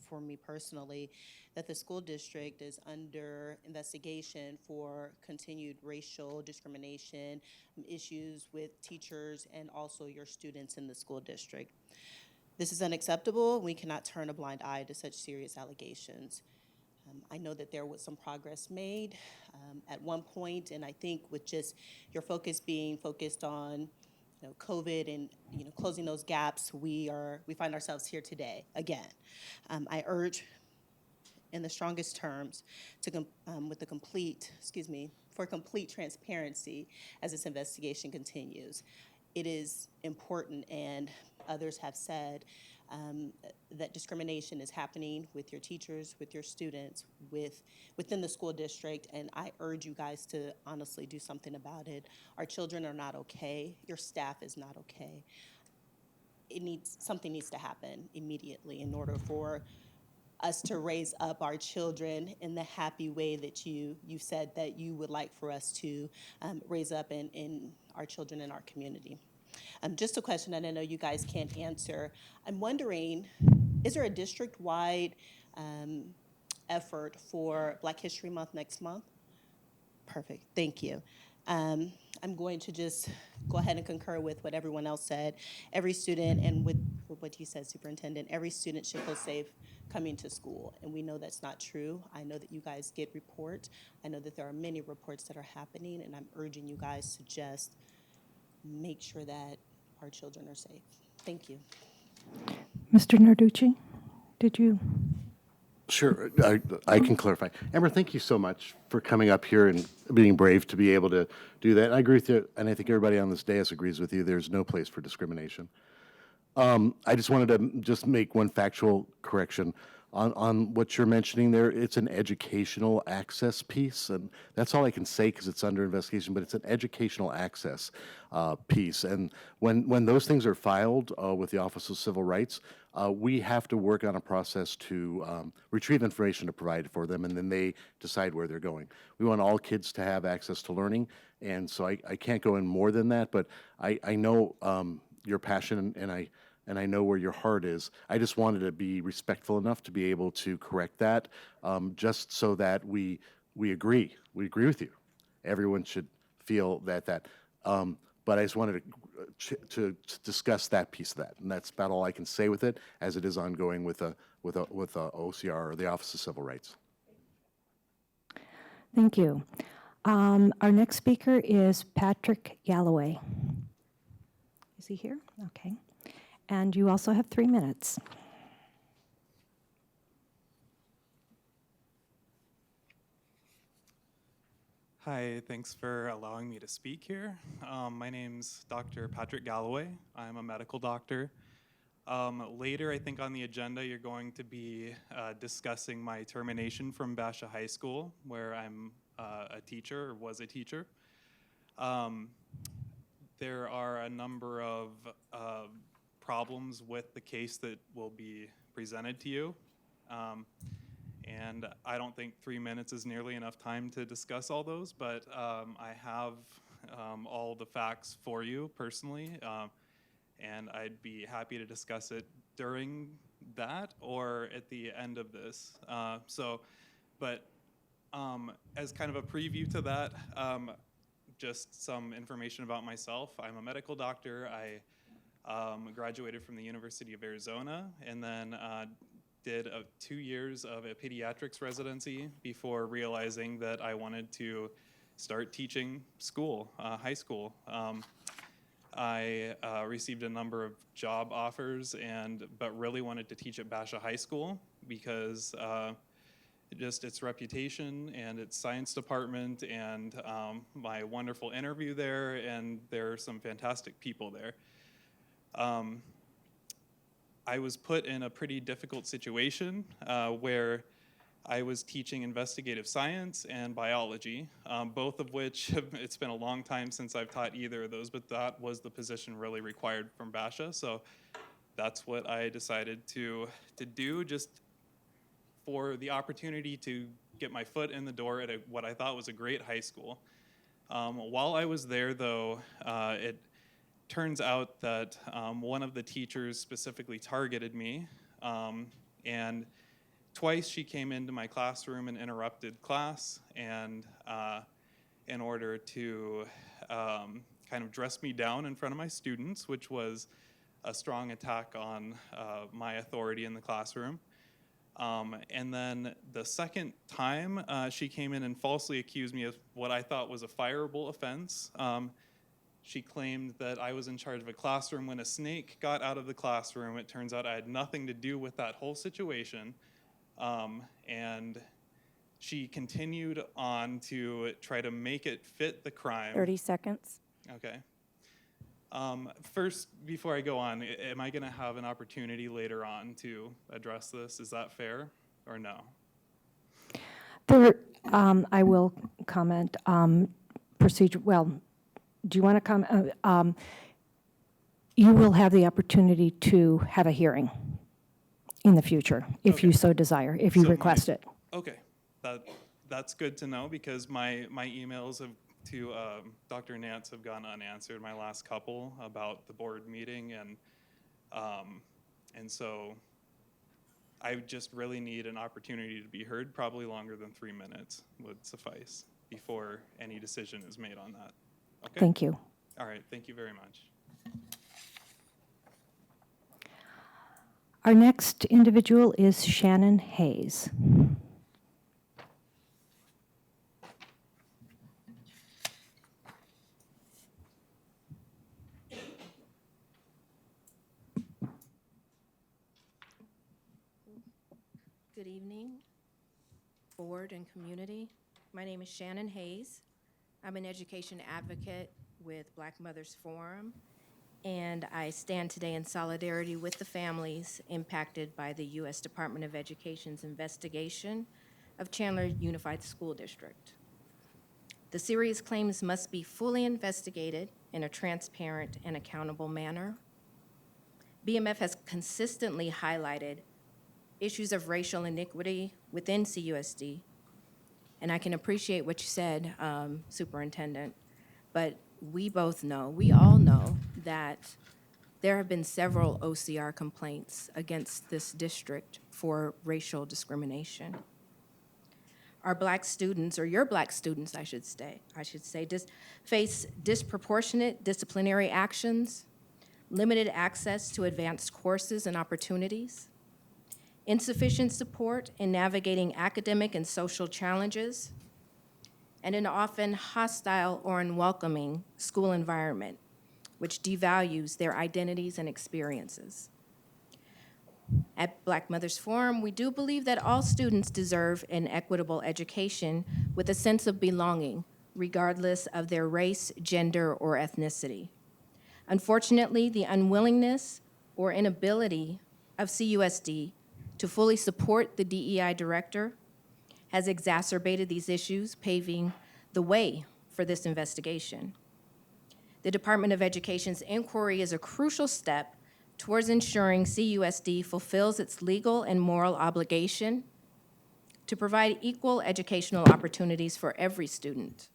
Speaker 15: for me personally, that the school district is under investigation for continued racial discrimination, issues with teachers and also your students in the school district. This is unacceptable. We cannot turn a blind eye to such serious allegations. I know that there was some progress made at one point, and I think with just your focus being focused on COVID and closing those gaps, we find ourselves here today again. I urge, in the strongest terms, for complete transparency as this investigation continues. It is important, and others have said, that discrimination is happening with your teachers, with your students, within the school district, and I urge you guys to honestly do something about it. Our children are not okay. Your staff is not okay. Something needs to happen immediately in order for us to raise up our children in the happy way that you said that you would like for us to raise up in our children in our community. Just a question that I know you guys can't answer. I'm wondering, is there a district-wide effort for Black History Month next month? Perfect, thank you. I'm going to just go ahead and concur with what everyone else said. Every student, and with what you said, Superintendent, every student should feel safe coming to school, and we know that's not true. I know that you guys get reports. I know that there are many reports that are happening, and I'm urging you guys to just make sure that our children are safe. Thank you.
Speaker 4: Mr. Narducci, did you?
Speaker 6: Sure, I can clarify. Amber, thank you so much for coming up here and being brave to be able to do that. I agree with you, and I think everybody on this dais agrees with you. There's no place for discrimination. I just wanted to just make one factual correction on what you're mentioning there. It's an educational access piece, and that's all I can say because it's under investigation, but it's an educational access piece. And when those things are filed with the Office of Civil Rights, we have to work on a process to retrieve information to provide for them, and then they decide where they're going. We want all kids to have access to learning, and so I can't go in more than that, but I know your passion, and I know where your heart is. I just wanted to be respectful enough to be able to correct that, just so that we agree. We agree with you. Everyone should feel that. But I just wanted to discuss that piece of that, and that's about all I can say with it, as it is ongoing with OCR, or the Office of Civil Rights.
Speaker 4: Thank you. Our next speaker is Patrick Galloway. Is he here? Okay. And you also have 3 minutes.
Speaker 16: Hi, thanks for allowing me to speak here. My name's Dr. Patrick Galloway. I'm a medical doctor. Later, I think on the agenda, you're going to be discussing my termination from Basha High School, where I'm a teacher, or was a teacher. There are a number of problems with the case that will be presented to you. And I don't think 3 minutes is nearly enough time to discuss all those, but I have all the facts for you personally, and I'd be happy to discuss it during that or at the end of this. As kind of a preview to that, just some information about myself. I'm a medical doctor. I graduated from the University of Arizona, and then did 2 years of a pediatrics residency before realizing that I wanted to start teaching school, high school. I received a number of job offers, but really wanted to teach at Basha High School because just its reputation and its science department and my wonderful interview there, and there are some fantastic people there. I was put in a pretty difficult situation where I was teaching investigative science and biology, both of which it's been a long time since I've taught either of those, but that was the position really required from Basha. So that's what I decided to do, just for the opportunity to get my foot in the door at what I thought was a great high school. While I was there, though, it turns out that one of the teachers specifically targeted me, and twice she came into my classroom and interrupted class, and in order to kind of dress me down in front of my students, which was a strong attack on my authority in the classroom. And then the second time, she came in and falsely accused me of what I thought was a fireable offense. She claimed that I was in charge of a classroom when a snake got out of the classroom. It turns out I had nothing to do with that whole situation. And she continued on to try to make it fit the crime.
Speaker 4: 30 seconds.
Speaker 16: Okay. First, before I go on, am I going to have an opportunity later on to address this? Is that fair or no?
Speaker 4: I will comment. Procedure, well, do you want to comment? You will have the opportunity to have a hearing in the future, if you so desire, if you request it.
Speaker 16: Okay, that's good to know, because my emails to Dr. Nance have gone unanswered, my last couple, about the board meeting, and so I just really need an opportunity to be heard. Probably longer than 3 minutes would suffice before any decision is made on that. Okay?
Speaker 4: Thank you.
Speaker 16: All right, thank you very much.
Speaker 4: Our next individual is Shannon Hayes.
Speaker 17: Good evening, board and community. My name is Shannon Hayes. I'm an education advocate with Black Mothers Forum, and I stand today in solidarity with the families impacted by the U.S. Department of Education's investigation of Chandler Unified School District. The serious claims must be fully investigated in a transparent and accountable manner. BMF has consistently highlighted issues of racial iniquity within CUSD, and I can appreciate what you said, Superintendent, but we all know that there have been several OCR complaints against this district for racial discrimination. Our Black students, or your Black students, I should say, face disproportionate disciplinary actions, limited access to advanced courses and opportunities, insufficient support in navigating academic and social challenges, and an often hostile or unwelcoming school environment which devalues their identities and experiences. At Black Mothers Forum, we do believe that all students deserve an equitable education with a sense of belonging, regardless of their race, gender, or ethnicity. Unfortunately, the unwillingness or inability of CUSD to fully support the DEI director has exacerbated these issues, paving the way for this investigation. The Department of Education's inquiry is a crucial step towards ensuring CUSD fulfills its legal and moral obligation to provide equal educational opportunities for every student.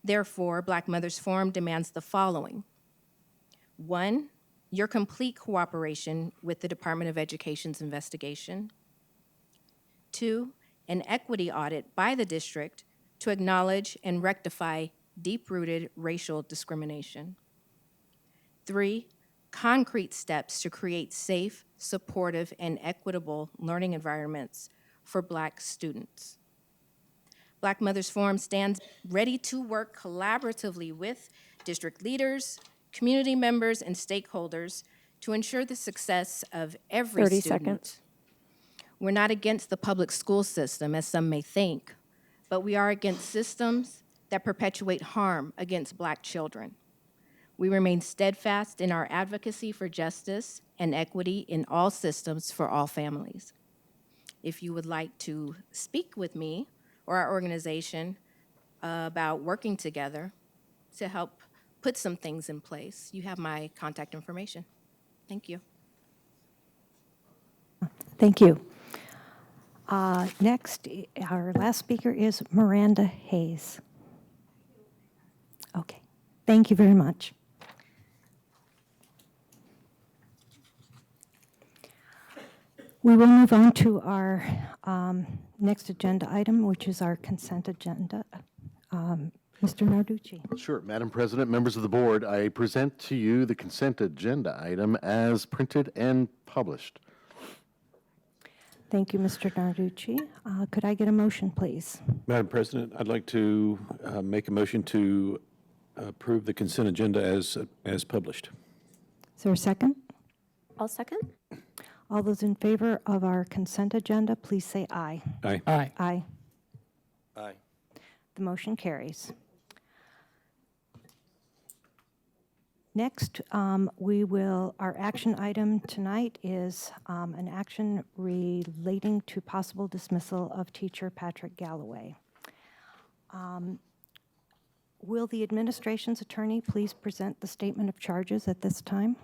Speaker 17: Therefore, Black Mothers Forum demands the following. 1, your complete cooperation with the Department of Education's investigation. 2, an equity audit by the district to acknowledge and rectify deep-rooted racial discrimination. 3, concrete steps to create safe, supportive, and equitable learning environments for Black students. Black Mothers Forum stands ready to work collaboratively with district leaders, community members, and stakeholders to ensure the success of every
Speaker 2: 30
Speaker 17: student.
Speaker 2: seconds.
Speaker 17: We're not against the public school system, as some may think, but we are against systems that perpetuate harm against Black children. We remain steadfast in our advocacy for justice and equity in all systems for all families. If you would like to speak with me or our organization about working together to help put some things in place, you have my contact information. Thank you.
Speaker 4: Thank you. Next, our last speaker is Miranda Hayes. Okay, thank you very much. We will move on to our next agenda item, which is our consent agenda. Mr. Narducci.
Speaker 6: Sure. Madam President, members of the board, I present to you the consent agenda item as printed and published.
Speaker 4: Thank you, Mr. Narducci. Could I get a motion, please?
Speaker 18: Madam President, I'd like to make a motion to approve the consent agenda as published.
Speaker 4: Is there a second?
Speaker 2: I'll second.
Speaker 4: All those in favor of our consent agenda, please say aye.
Speaker 18: Aye.
Speaker 12: Aye.
Speaker 4: Aye.
Speaker 3: Aye.
Speaker 4: The motion carries. Next, our action item tonight is an action relating to possible dismissal of teacher Patrick Galloway. Will the administration's attorney please present the statement of charges at this time?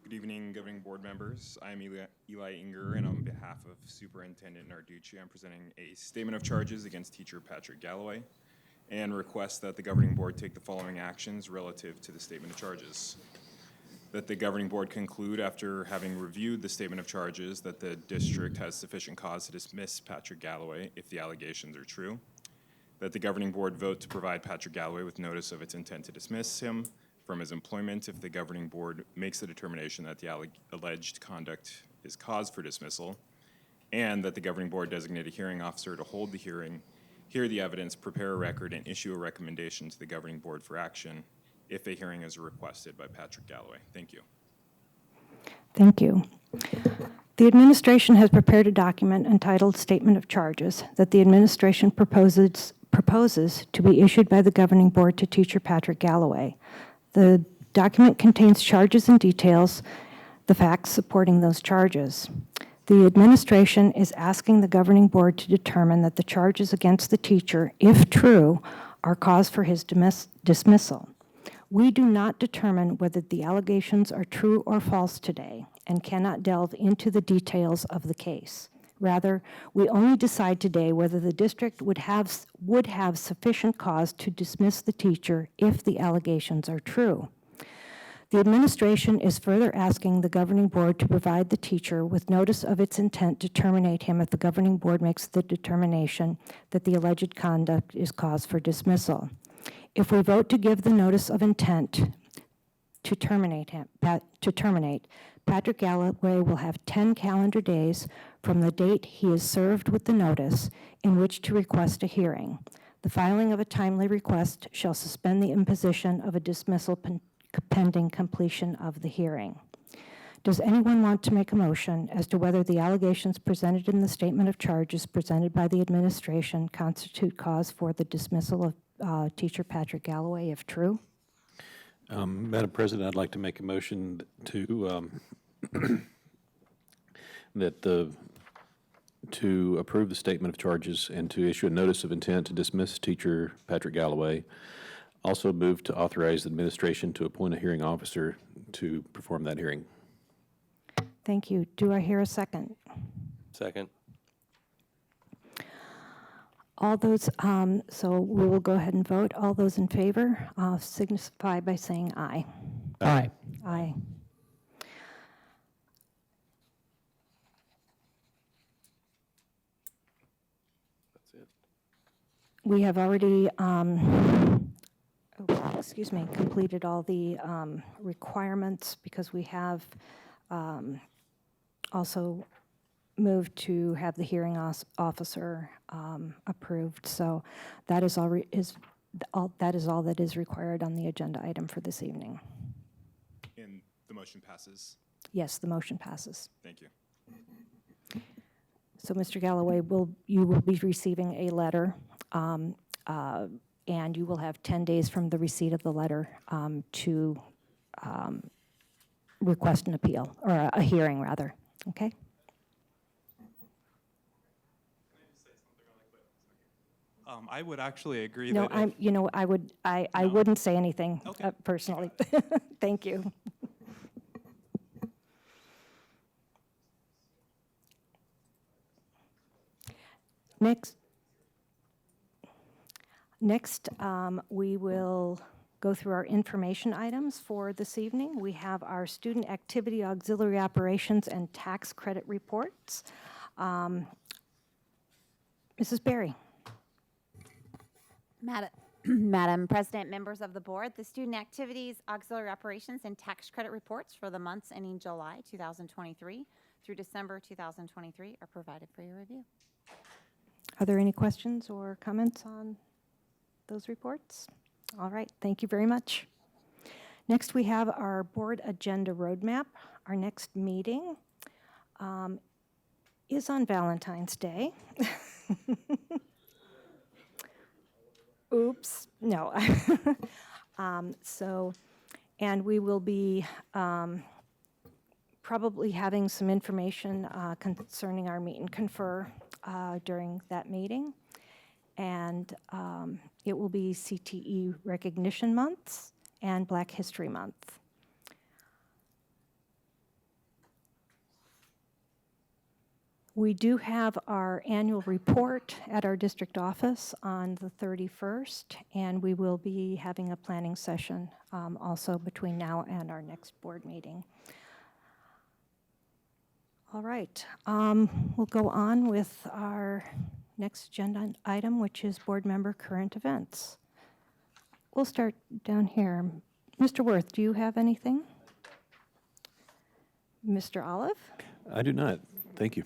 Speaker 19: Good evening, governing board members. I'm Eli Inger, and on behalf of Superintendent Narducci, I'm presenting a statement of charges against teacher Patrick Galloway and request that the governing board take the following actions relative to the statement of charges. That the governing board conclude, after having reviewed the statement of charges, that the district has sufficient cause to dismiss Patrick Galloway if the allegations are true. That the governing board vote to provide Patrick Galloway with notice of its intent to dismiss him from his employment if the governing board makes the determination that the alleged conduct is cause for dismissal, and that the governing board designate a hearing officer to hold the hearing, hear the evidence, prepare a record, and issue a recommendation to the governing board for action if a hearing is requested by Patrick Galloway. Thank you.
Speaker 4: Thank you. The administration has prepared a document entitled Statement of Charges that the administration proposes to be issued by the governing board to teacher Patrick Galloway. The document contains charges and details, the facts supporting those charges. The administration is asking the governing board to determine that the charges against the teacher, if true, are cause for his dismissal. We do not determine whether the allegations are true or false today and cannot delve into the details of the case. Rather, we only decide today whether the district would have sufficient cause to dismiss the teacher if the allegations are true. The administration is further asking the governing board to provide the teacher with notice of its intent to terminate him if the governing board makes the determination that the alleged conduct is cause for dismissal. If we vote to give the notice of intent to terminate Patrick Galloway will have 10 calendar days from the date he is served with the notice in which to request a hearing. The filing of a timely request shall suspend the imposition of a dismissal pending completion of the hearing. Does anyone want to make a motion as to whether the allegations presented in the statement of charges presented by the administration constitute cause for the dismissal of teacher Patrick Galloway, if true?
Speaker 18: Madam President, I'd like to make a motion to to approve the statement of charges and to issue a notice of intent to dismiss teacher Patrick Galloway. Also move to authorize the administration to appoint a hearing officer to perform that hearing.
Speaker 4: Thank you. Do I hear a second?
Speaker 3: Second.
Speaker 4: All those, so we will go ahead and vote. All those in favor signify by saying aye.
Speaker 12: Aye.
Speaker 4: Aye.
Speaker 3: That's it.
Speaker 4: We have already, completed all the requirements because we have also moved to have the hearing officer approved. So that is all that is required on the agenda item for this evening.
Speaker 19: And the motion passes.
Speaker 4: Yes, the motion passes.
Speaker 19: Thank you.
Speaker 4: So, Mr. Galloway, you will be receiving a letter, and you will have 10 days from the receipt of the letter to request an appeal, or a hearing, rather. Okay?
Speaker 16: I would actually agree
Speaker 4: No,
Speaker 16: that
Speaker 4: I wouldn't say anything
Speaker 16: Okay.
Speaker 4: personally. Thank you. Next, we will go through our information items for this evening. We have our student activity auxiliary operations and tax credit reports. Mrs. Berry.
Speaker 20: Madam President, members of the board, the Student Activities, Auxiliary Operations, and Tax Credit Reports for the months ending July 2023 through December 2023 are provided for your review.
Speaker 4: Are there any questions or comments on those reports? All right, thank you very much. Next, we have our board agenda roadmap. Our next meeting is on Valentine's Day. Oops, no. And we will be probably having some information concerning our meet and confer during that meeting. And it will be CTE Recognition Month and Black History Month. We do have our annual report at our district office on the 31st, and we will be having a planning session also between now and our next board meeting. All right, we'll go on with our next agenda item, which is board member current events. We'll start down here. Mr. Worth, do you have anything? Mr. Olive?
Speaker 18: I do not. Thank you.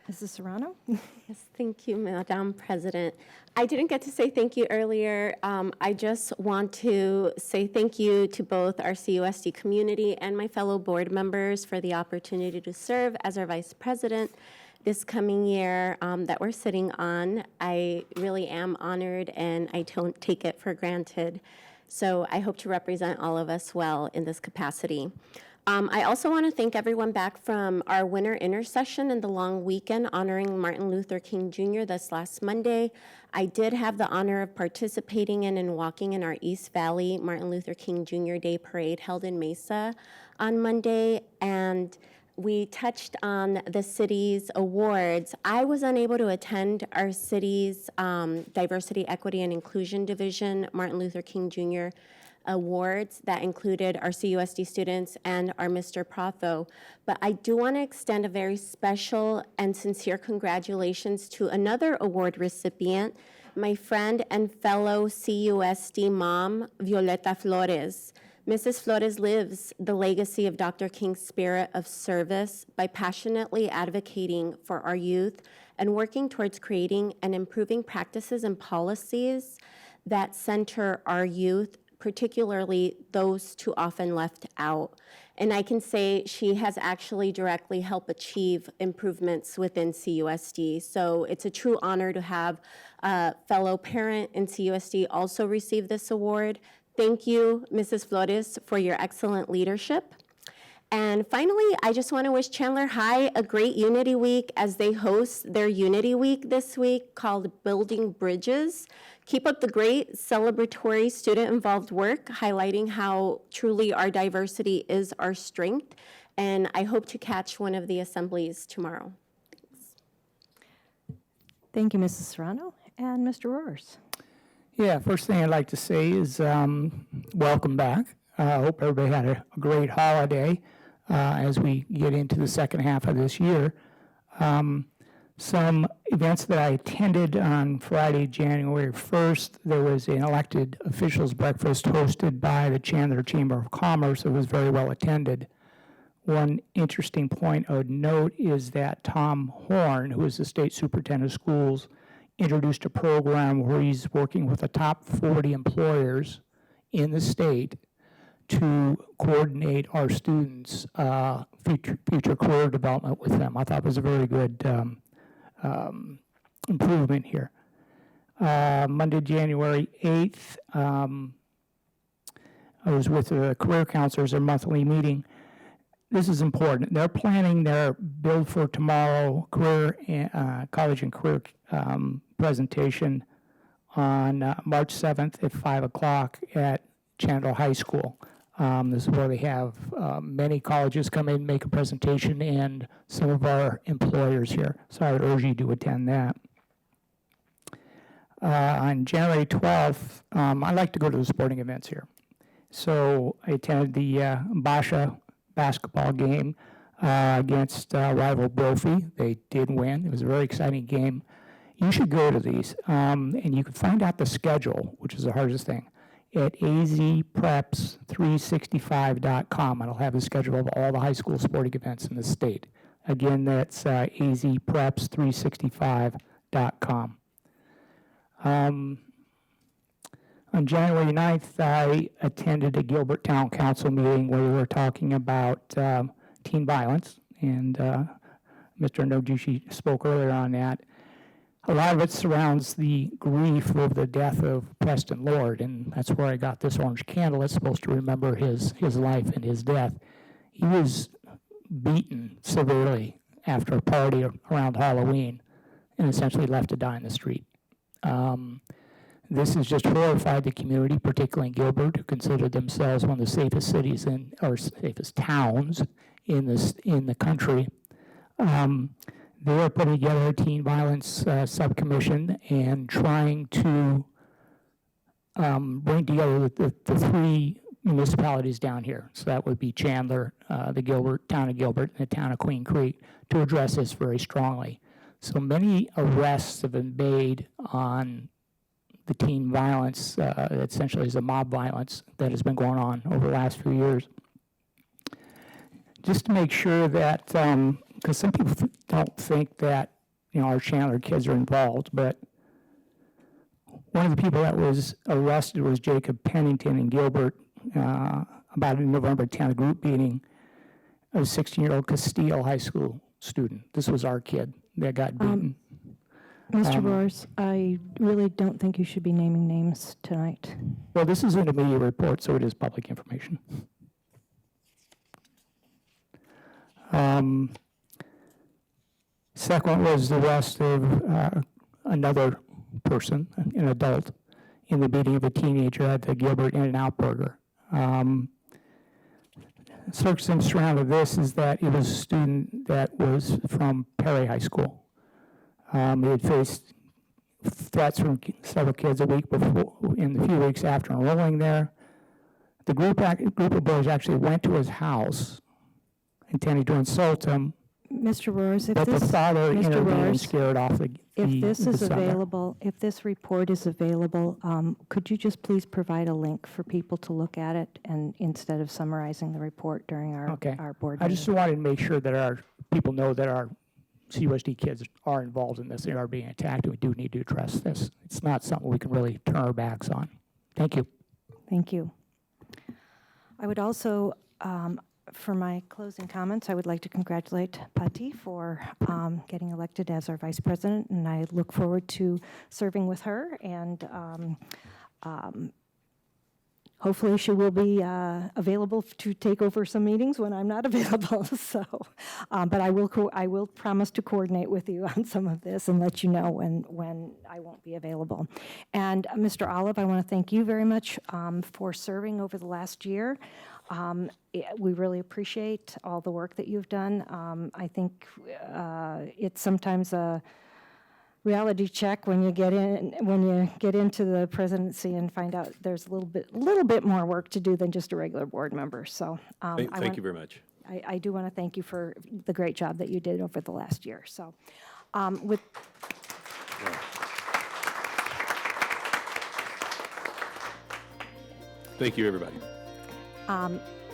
Speaker 4: Mrs. Serrano?
Speaker 2: Yes, thank you, Madam President. I didn't get to say thank you earlier. I just want to say thank you to both our CUSD community and my fellow board members for the opportunity to serve as our vice president this coming year that we're sitting on. I really am honored, and I don't take it for granted. So I hope to represent all of us well in this capacity. I also want to thank everyone back from our winter intercession and the long weekend honoring Martin Luther King Jr. this last Monday. I did have the honor of participating in and walking in our East Valley Martin Luther King Jr. Day Parade held in Mesa on Monday, and we touched on the city's awards. I was unable to attend our city's Diversity, Equity, and Inclusion Division Martin Luther King Jr. awards that included our CUSD students and our Mr. Protho. But I do want to extend a very special and sincere congratulations to another award recipient, my friend and fellow CUSD mom, Violeta Flores. Mrs. Flores lives the legacy of Dr. King's spirit of service by passionately advocating for our youth and working towards creating and improving practices and policies that center our youth, particularly those too often left out. And I can say she has actually directly helped achieve improvements within CUSD. So it's a true honor to have a fellow parent in CUSD also receive this award. Thank you, Mrs. Flores, for your excellent leadership. And finally, I just want to wish Chandler High a great Unity Week as they host their Unity Week this week called Building Bridges. Keep up the great celebratory student-involved work, highlighting how truly our diversity is our strength. And I hope to catch one of the assemblies tomorrow. Thanks.
Speaker 4: Thank you, Mrs. Serrano. And Mr. Roars.
Speaker 12: Yeah, first thing I'd like to say is welcome back. I hope everybody had a great holiday as we get into the second half of this year. Some events that I attended on Friday, January 1st, there was an elected officials breakfast hosted by the Chandler Chamber of Commerce. It was very well attended. One interesting point I would note is that Tom Horn, who is the state superintendent of schools, introduced a program where he's working with the top 40 employers in the state to coordinate our students' future career development with them. I thought it was a very good improvement here. Monday, January 8th, I was with the career counselors, their monthly meeting. This is important. They're planning their Build for Tomorrow career, college and career presentation on March 7th at 5 o'clock at Chandler High School. This is where they have many colleges come in, make a presentation, and some of our employers here. So I would urge you to attend that. On January 12th, I like to go to the sporting events here. So I attended the Basha basketball game against rival Brophy. They did win. It was a very exciting game. You should go to these, and you can find out the schedule, which is the hardest thing, at azpreps365.com. It'll have the schedule of all the high school sporting events in the state. Again, that's azpreps365.com. On January 9th, I attended a Gilbert Town Council meeting where we were talking about teen violence, and Mr. Noguchi spoke earlier on that. A lot of it surrounds the grief of the death of Preston Lord, and that's where I got this orange candle. It's supposed to remember his life and his death. He was beaten severely after a party around Halloween and essentially left to die in the street. This has just horrified the community, particularly in Gilbert, who consider themselves one of the safest cities or safest towns in the country. They are putting together a teen violence subcommission and trying to bring together the three municipalities down here. So that would be Chandler, the town of Gilbert, and the town of Queen Creek, to address this very strongly. So many arrests have been made on the teen violence, essentially is the mob violence that has been going on over the last few years. Just to make sure that, because some people don't think that, our Chandler kids are involved, but one of the people that was arrested was Jacob Pennington in Gilbert, about in November 10th group meeting, a 16-year-old Castile High School student. This was our kid that got beaten.
Speaker 4: Mr. Roars, I really don't think you should be naming names tonight.
Speaker 12: Well, this is an immediate report, so it is public information. Second was the arrest of another person, an adult, in the beating of a teenager at the Gilbert In-N-Out Burger. Circumstance surrounding this is that it was a student that was from Perry High School. He had faced threats from several kids a week before, in the few weeks after enrolling there. The group of boys actually went to his house, intending to insult him,
Speaker 4: Mr. Roars, if
Speaker 12: But the
Speaker 4: this,
Speaker 12: thought of
Speaker 4: Mr.
Speaker 12: intervening
Speaker 4: Roars,
Speaker 12: scared off the
Speaker 4: if this is
Speaker 12: December.
Speaker 4: available, if this report is available, could you just please provide a link for people to look at it, and instead of summarizing the report during our board
Speaker 12: I
Speaker 4: meeting?
Speaker 12: just wanted to make sure that our people know that our CUSD kids are involved in this. They are being attacked, and we do need to address this. It's not something we can really turn our backs on. Thank you.
Speaker 4: Thank you. I would also, for my closing comments, I would like to congratulate Patti for getting elected as our vice president, and I look forward to serving with her, and hopefully she will be available to take over some meetings when I'm not available. So, but I will promise to coordinate with you on some of this and let you know when I won't be available. And Mr. Olive, I want to thank you very much for serving over the last year. We really appreciate all the work that you've done. I think it's sometimes a reality check when you get into the presidency and find out there's a little bit more work to do than just a regular board member. So
Speaker 18: Thank you very much.
Speaker 4: I do want to thank you for the great job that you did over the last year. So with
Speaker 18: Thank you, everybody.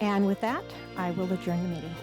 Speaker 4: and with that, I will adjourn the meeting.